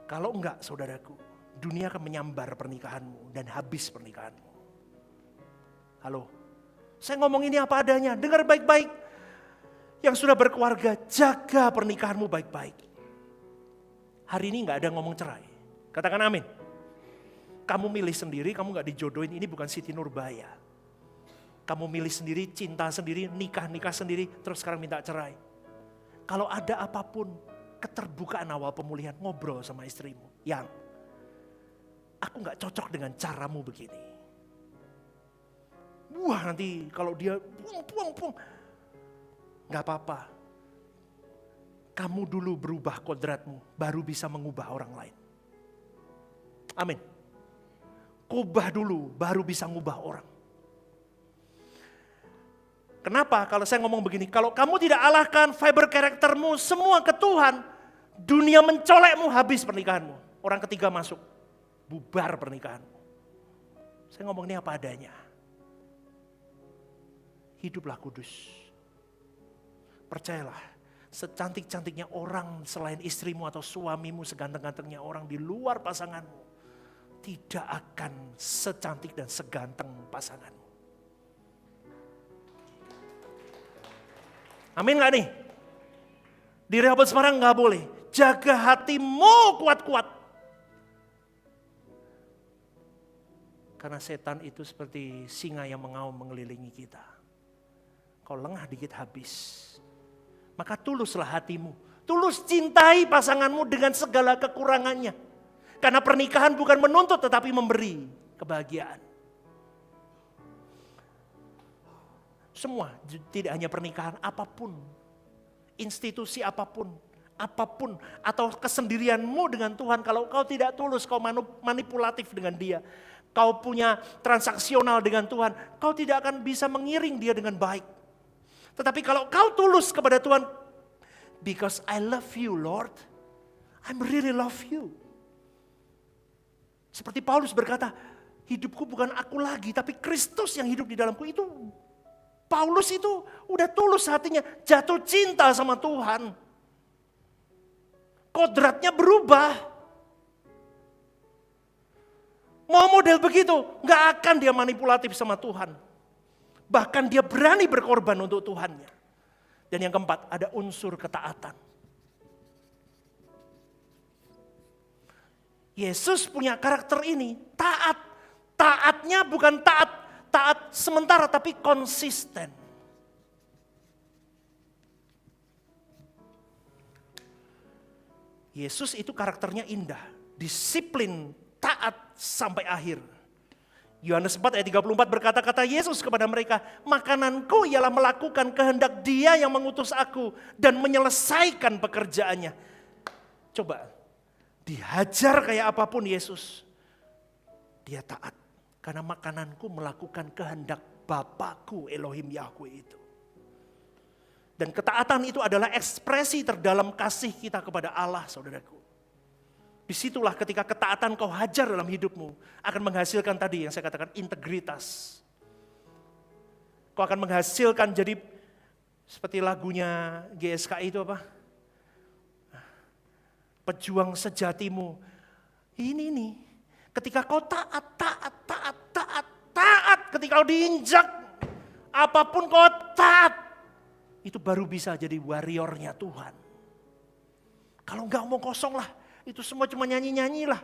Kalau enggak saudaraku, dunia akan menyambar pernikahanmu dan habis pernikahanmu. Halo, saya ngomong ini apa adanya, dengar baik-baik. Yang sudah berkeluarga, jaga pernikahanmu baik-baik. Hari ini nggak ada ngomong cerai. Katakan amin. Kamu milih sendiri, kamu nggak dijodohin. Ini bukan Siti Nurbaya. Kamu milih sendiri, cinta sendiri, nikah sendiri, terus sekarang minta cerai. Kalau ada apapun, keterbukaan awal pemulihan, ngobrol sama istrimu. Yang, aku nggak cocok dengan caramu begini. Wah nanti kalau dia puang, nggak apa-apa. Kamu dulu berubah kodratmu, baru bisa mengubah orang lain. Amin. Kubah dulu, baru bisa ngubah orang. Kenapa kalau saya ngomong begini? Kalau kamu tidak alahkan fiber karaktermu semua ke Tuhan, dunia mencolekmu, habis pernikahanmu. Orang ketiga masuk, bubar pernikahanmu. Saya ngomong ini apa adanya. Hiduplah kudus. Percayalah. Secantik-cantiknya orang selain istrimu atau suamimu, seganteng-gantengnya orang di luar pasanganmu, tidak akan secantik dan seganteng pasanganmu. Amin gak nih? Di Rehoboth Semarang gak boleh. Jaga hatimu kuat-kuat. Karena setan itu seperti singa yang mengaum mengelilingi kita. Kalau lengah dikit habis. Maka tuluslah hatimu. Tulus cintai pasanganmu dengan segala kekurangannya. Karena pernikahan bukan menuntut tetapi memberi kebahagiaan. Semua, tidak hanya pernikahan, apapun. Institusi apapun. Atau kesendirianmu dengan Tuhan. Kalau kau tidak tulus, kau manipulatif dengan dia. Kau punya transaksional dengan Tuhan. Kau tidak akan bisa mengiring dia dengan baik. Tetapi kalau kau tulus kepada Tuhan, because I love you Lord, I really love you. Seperti Paulus berkata, hidupku bukan aku lagi, tapi Kristus yang hidup di dalamku. Itu Paulus itu udah tulus hatinya, jatuh cinta sama Tuhan. Kodratnya berubah. Mau model begitu, gak akan dia manipulatif sama Tuhan. Bahkan dia berani berkorban untuk Tuhannya. Dan yang keempat, ada unsur ketaatan. Yesus punya karakter ini, taat. Taatnya bukan taat sementara tapi konsisten. Yesus itu karakternya indah, disiplin, taat sampai akhir. Yohanes 4 ayat 34 berkata, kata Yesus kepada mereka, makananku ialah melakukan kehendak Dia yang mengutus aku dan menyelesaikan pekerjaannya. Coba, dihajar kayak apapun Yesus, Dia taat. Karena makananku melakukan kehendak Bapakku Elohim Yahweh itu. Dan ketaatan itu adalah ekspresi terdalam kasih kita kepada Allah, saudaraku. Disitulah ketika ketaatan kau hajar dalam hidupmu, akan menghasilkan tadi yang saya katakan integritas. Kau akan menghasilkan jadi seperti lagunya GSKI itu apa? Pejuang sejatimu. Ini nih, ketika kau taat, ketika kau diinjak, apapun kau taat, itu baru bisa jadi warriornya Tuhan. Kalau enggak omong kosong lah, itu semua cuma nyanyi-nyanyi lah.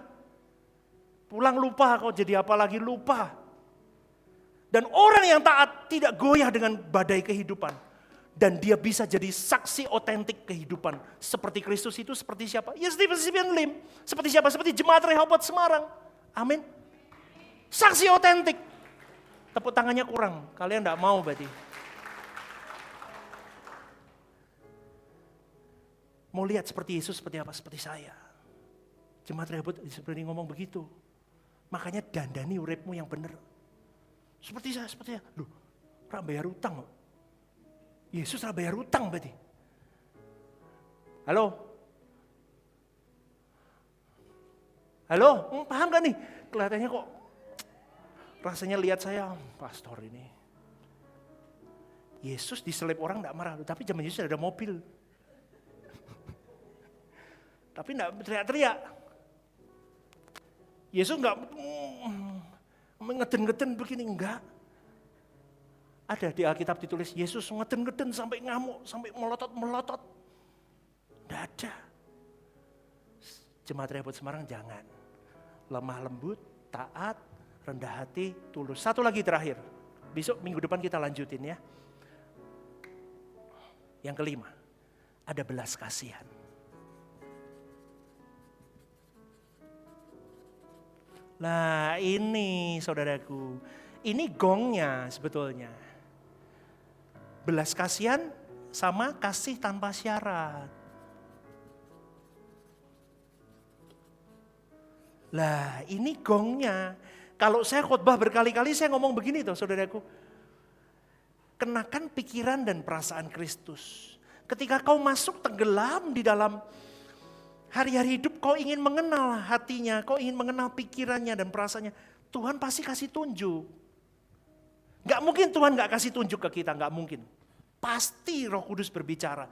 Pulang lupa, kau jadi apa lagi lupa. Dan orang yang taat tidak goyah dengan badai kehidupan. Dan dia bisa jadi saksi otentik kehidupan. Seperti Kristus itu seperti siapa? Ya Stephen Lim. Seperti siapa? Seperti Jemaat Rehoboth Semarang. Amin. Saksi otentik. Tepuk tangannya kurang, kalian enggak mau berarti. Mau lihat seperti Yesus seperti apa? Seperti saya. Jemaat Rehoboth seperti ngomong begitu. Makanya dandani uripmu yang benar. Seperti saya, seperti saya. Loh, bayar utang loh. Yesus bayar utang berarti. Halo? Halo? Paham gak nih? Kelihatannya kok rasanya lihat saya, pastor ini. Yesus diselip orang gak marah. Tapi zaman Yesus ada mobil. Tapi enggak teriak-teriak. Yesus enggak ngeden-ngeden begini, enggak. Ada di Alkitab ditulis, Yesus ngeden-ngeden sampai ngamuk, sampai melotot-melotot. Enggak ada. Jemaat Rehoboth Semarang jangan. Lemah lembut, taat, rendah hati, tulus. Satu lagi terakhir. Besok minggu depan kita lanjutin ya. Yang kelima, ada belas kasihan. Nah ini saudaraku, ini gongnya sebetulnya. Belas kasihan sama kasih tanpa syarat. Lah ini gongnya. Kalau saya khotbah berkali-kali saya ngomong begini tuh saudaraku. Kenakan pikiran dan perasaan Kristus. Ketika kau masuk tenggelam di dalam hari-hari hidup, kau ingin mengenal hatinya, kau ingin mengenal pikirannya dan perasaannya. Tuhan pasti kasih tunjuk. Gak mungkin Tuhan gak kasih tunjuk ke kita, gak mungkin. Pasti Roh Kudus berbicara.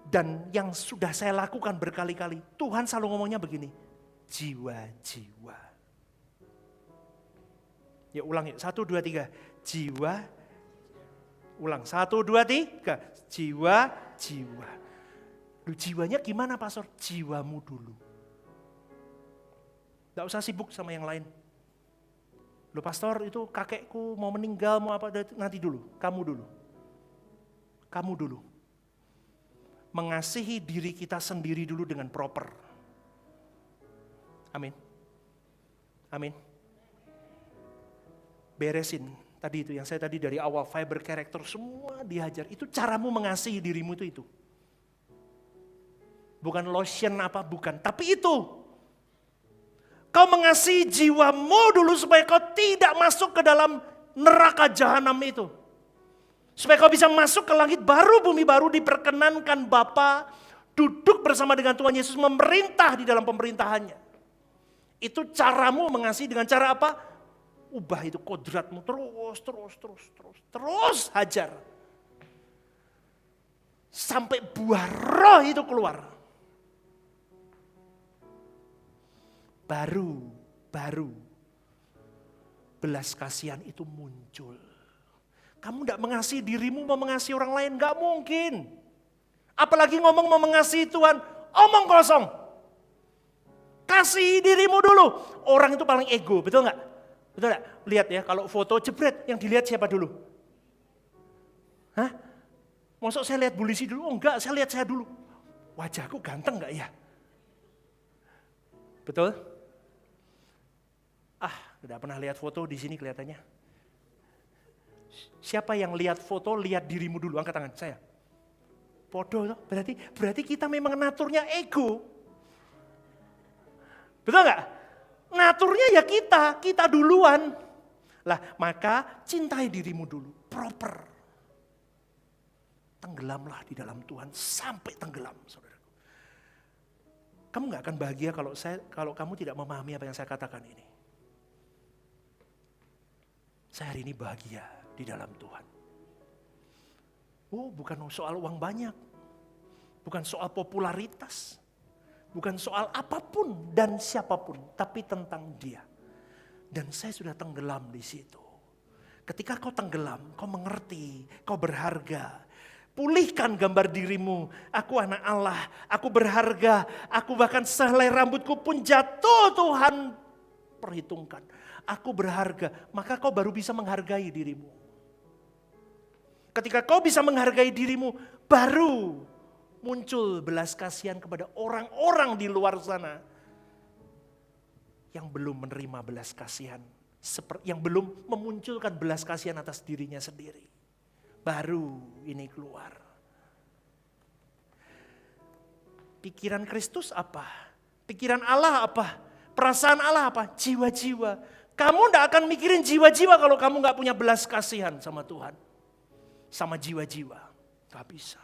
Dan yang sudah saya lakukan berkali-kali, Tuhan selalu ngomongnya begini, jiwa-jiwa. Ya ulang yuk, 1, 2, 3. Jiwa, ulang, 1, 2, 3. Jiwa-jiwa. Lu jiwanya gimana pastor? Jiwamu dulu. Gak usah sibuk sama yang lain. Lu pastor itu kakekku mau meninggal mau apa, nanti dulu. Kamu dulu. Kamu dulu. Mengasihi diri kita sendiri dulu dengan proper. Amin. Amin. Beresin tadi itu yang saya tadi dari awal fiber karakter semua dihajar. Itu caramu mengasihi dirimu itu. Bukan lotion apa, bukan. Tapi itu. Kau mengasihi jiwamu dulu supaya kau tidak masuk ke dalam neraka jahanam itu. Supaya kau bisa masuk ke langit baru, bumi baru, diperkenankan Bapa, duduk bersama dengan Tuhan Yesus, memerintah di dalam pemerintahannya. Itu caramu mengasihi dengan cara apa? Ubah itu kodratmu terus hajar. Sampai buah roh itu keluar. Baru belas kasihan itu muncul. Kamu tidak mengasihi dirimu, mau mengasihi orang lain, gak mungkin. Apalagi ngomong mau mengasihi Tuhan, omong kosong. Kasih dirimu dulu. Orang itu paling ego, betul nggak? Betul nggak? Lihat ya, kalau foto jebret, yang dilihat siapa dulu? Hah? Maksud saya lihat polisi dulu? Oh enggak, saya lihat saya dulu. Wajahku ganteng nggak ya? Betul? Tidak pernah lihat foto di sini kelihatannya. Siapa yang lihat foto, lihat dirimu dulu, angkat tangan, saya. Podo, berarti kita memang naturnya ego. Betul nggak? Naturnya ya kita duluan. Lah, maka cintai dirimu dulu, proper. Tenggelamlah di dalam Tuhan sampai tenggelam, saudaraku. Kamu nggak akan bahagia kalau kamu tidak memahami apa yang saya katakan ini. Saya hari ini bahagia di dalam Tuhan. Bukan soal uang banyak, bukan soal popularitas. Bukan soal apapun dan siapapun, tapi tentang Dia. Dan saya sudah tenggelam di situ. Ketika kau tenggelam, kau mengerti, kau berharga. Pulihkan gambar dirimu, aku anak Allah, aku berharga, aku bahkan sehelai rambutku pun jatuh, Tuhan perhitungkan. Aku berharga, maka kau baru bisa menghargai dirimu. Ketika kau bisa menghargai dirimu, baru muncul belas kasihan kepada orang-orang di luar sana yang belum menerima belas kasihan, yang belum memunculkan belas kasihan atas dirinya sendiri. Baru ini keluar. Pikiran Kristus apa? Pikiran Allah apa? Perasaan Allah apa? Jiwa-jiwa. Kamu tidak akan mikirin jiwa-jiwa kalau kamu nggak punya belas kasihan sama Tuhan. Sama jiwa-jiwa. Gak bisa.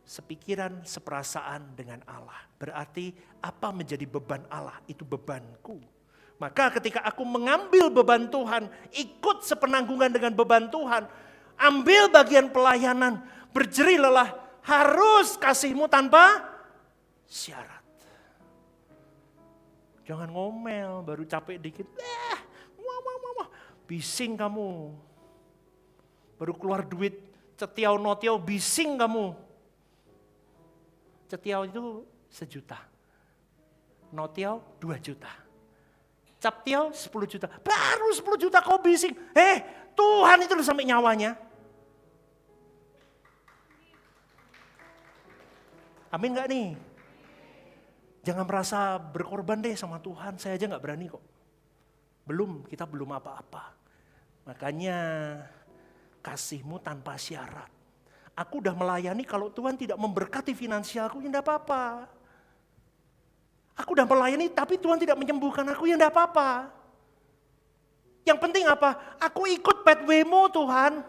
Sepikiran, seperasaan dengan Allah. Berarti apa menjadi beban Allah? Itu bebanku. Maka ketika aku mengambil beban Tuhan, ikut sepenanggungan dengan beban Tuhan, ambil bagian pelayanan, berjeri lelah, harus kasih-Mu tanpa syarat. Jangan ngomel, baru capek dikit, bising kamu. Baru keluar duit, cetiau notiau, bising kamu. Cetiau itu 1 juta. Notiau 2 juta. Captiau 10 juta. Baru 10 juta kau bising. Tuhan itu udah sampai nyawanya. Amin gak nih? Jangan merasa berkorban deh sama Tuhan. Saya aja gak berani kok. Kita belum apa-apa. Makanya kasih-Mu tanpa syarat. Aku udah melayani, kalau Tuhan tidak memberkati finansialku, ya enggak apa-apa. Aku udah melayani tapi Tuhan tidak menyembuhkan aku, ya enggak apa-apa. Yang penting apa? Aku ikut pathway-Mu Tuhan.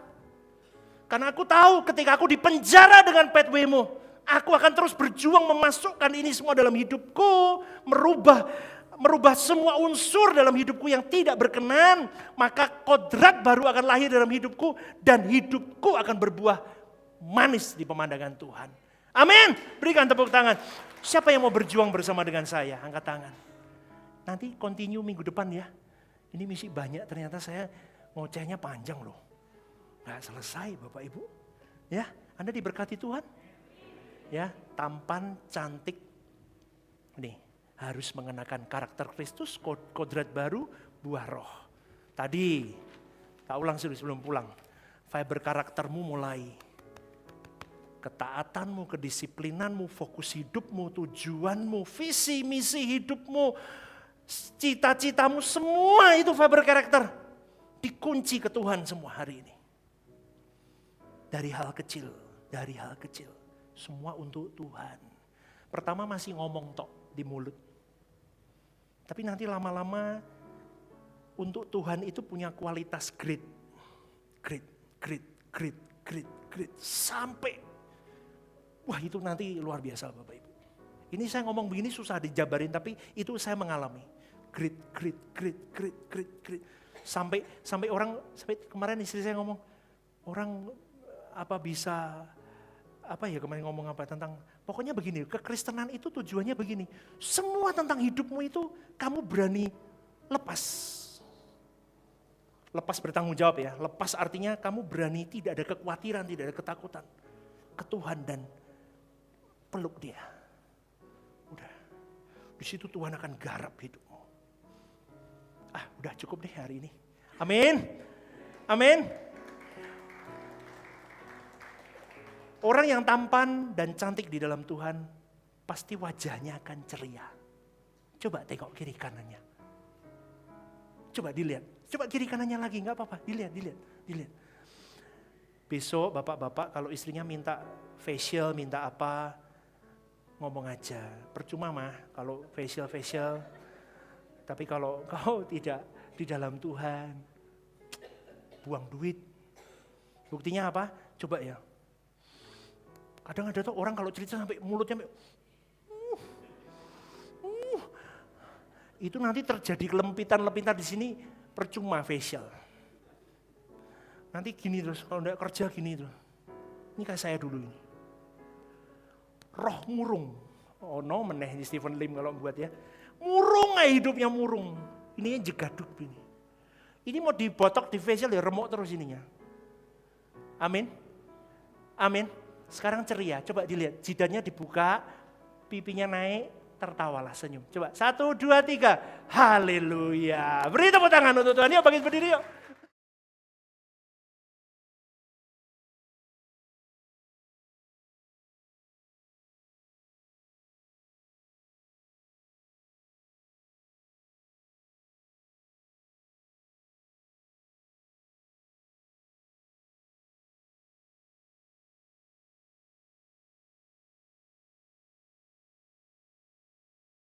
Karena aku tahu ketika aku dipenjara dengan pathway-Mu, aku akan terus berjuang memasukkan ini semua dalam hidupku, merubah semua unsur dalam hidupku yang tidak berkenan, maka kodrat baru akan lahir dalam hidupku dan hidupku akan berbuah manis di pemandangan Tuhan. Amin. Berikan tepuk tangan. Siapa yang mau berjuang bersama dengan saya? Angkat tangan. Nanti continue minggu depan ya. Ini misi banyak, ternyata saya ngocehnya panjang loh. Gak selesai Bapak Ibu. Ya, Anda diberkati Tuhan. Ya, tampan, cantik. Nih, harus mengenakan karakter Kristus, kodrat baru, buah roh. Tadi, tak ulang sebelum pulang. Fiber karaktermu mulai. Ketaatanmu, kedisiplinanmu, fokus hidupmu, tujuanmu, visi, misi hidupmu, cita-citamu, semua itu fiber karakter. Dikunci ke Tuhan semua hari ini. Dari hal kecil. Semua untuk Tuhan. Pertama masih ngomong tok di mulut. Tapi nanti lama-lama untuk Tuhan itu punya kualitas grit. Sampai wah itu nanti luar biasa Bapak Ibu. Ini saya ngomong begini susah dijabarin tapi itu saya mengalami. Grit. Sampai orang, sampai kemarin istri saya ngomong, orang kemarin ngomong apa tentang, pokoknya begini, kekristenan itu tujuannya begini. Semua tentang hidupmu itu kamu berani lepas. Lepas bertanggung jawab ya, lepas artinya kamu berani tidak ada kekhawatiran, tidak ada ketakutan. Ke Tuhan dan peluk Dia. Udah. Di situ Tuhan akan garap hidupmu. Udah cukup deh hari ini. Amin. Amin. Orang yang tampan dan cantik di dalam Tuhan, pasti wajahnya akan ceria. Coba tengok kiri kanannya. Coba dilihat. Coba kiri kanannya lagi, gak apa-apa. Dilihat. Besok bapak-bapak kalau istrinya minta facial, minta apa, ngomong aja. Percuma mah kalau facial. Tapi kalau kau tidak di dalam Tuhan, buang duit. Buktinya apa? Coba ya. Kadang ada tuh orang kalau cerita sampai mulutnya itu nanti terjadi lempitan-lempitan di sini, percuma facial. Nanti gini terus, kalau enggak kerja gini terus. Ini kayak saya dulu ini. Roh murung. Oh no, meneh ini Stephen Lim kalau buat ya. Murung aja hidupnya murung. Ini jegaduk ini. Ini mau dibotok di facial ya remuk terus ininya. Amin. Amin. Sekarang ceria, coba dilihat. Jidatnya dibuka, pipinya naik, tertawalah senyum. Coba 1, 2, 3. Haleluya. Beri tepuk tangan untuk Tuhan. Yuk bangkit berdiri yuk.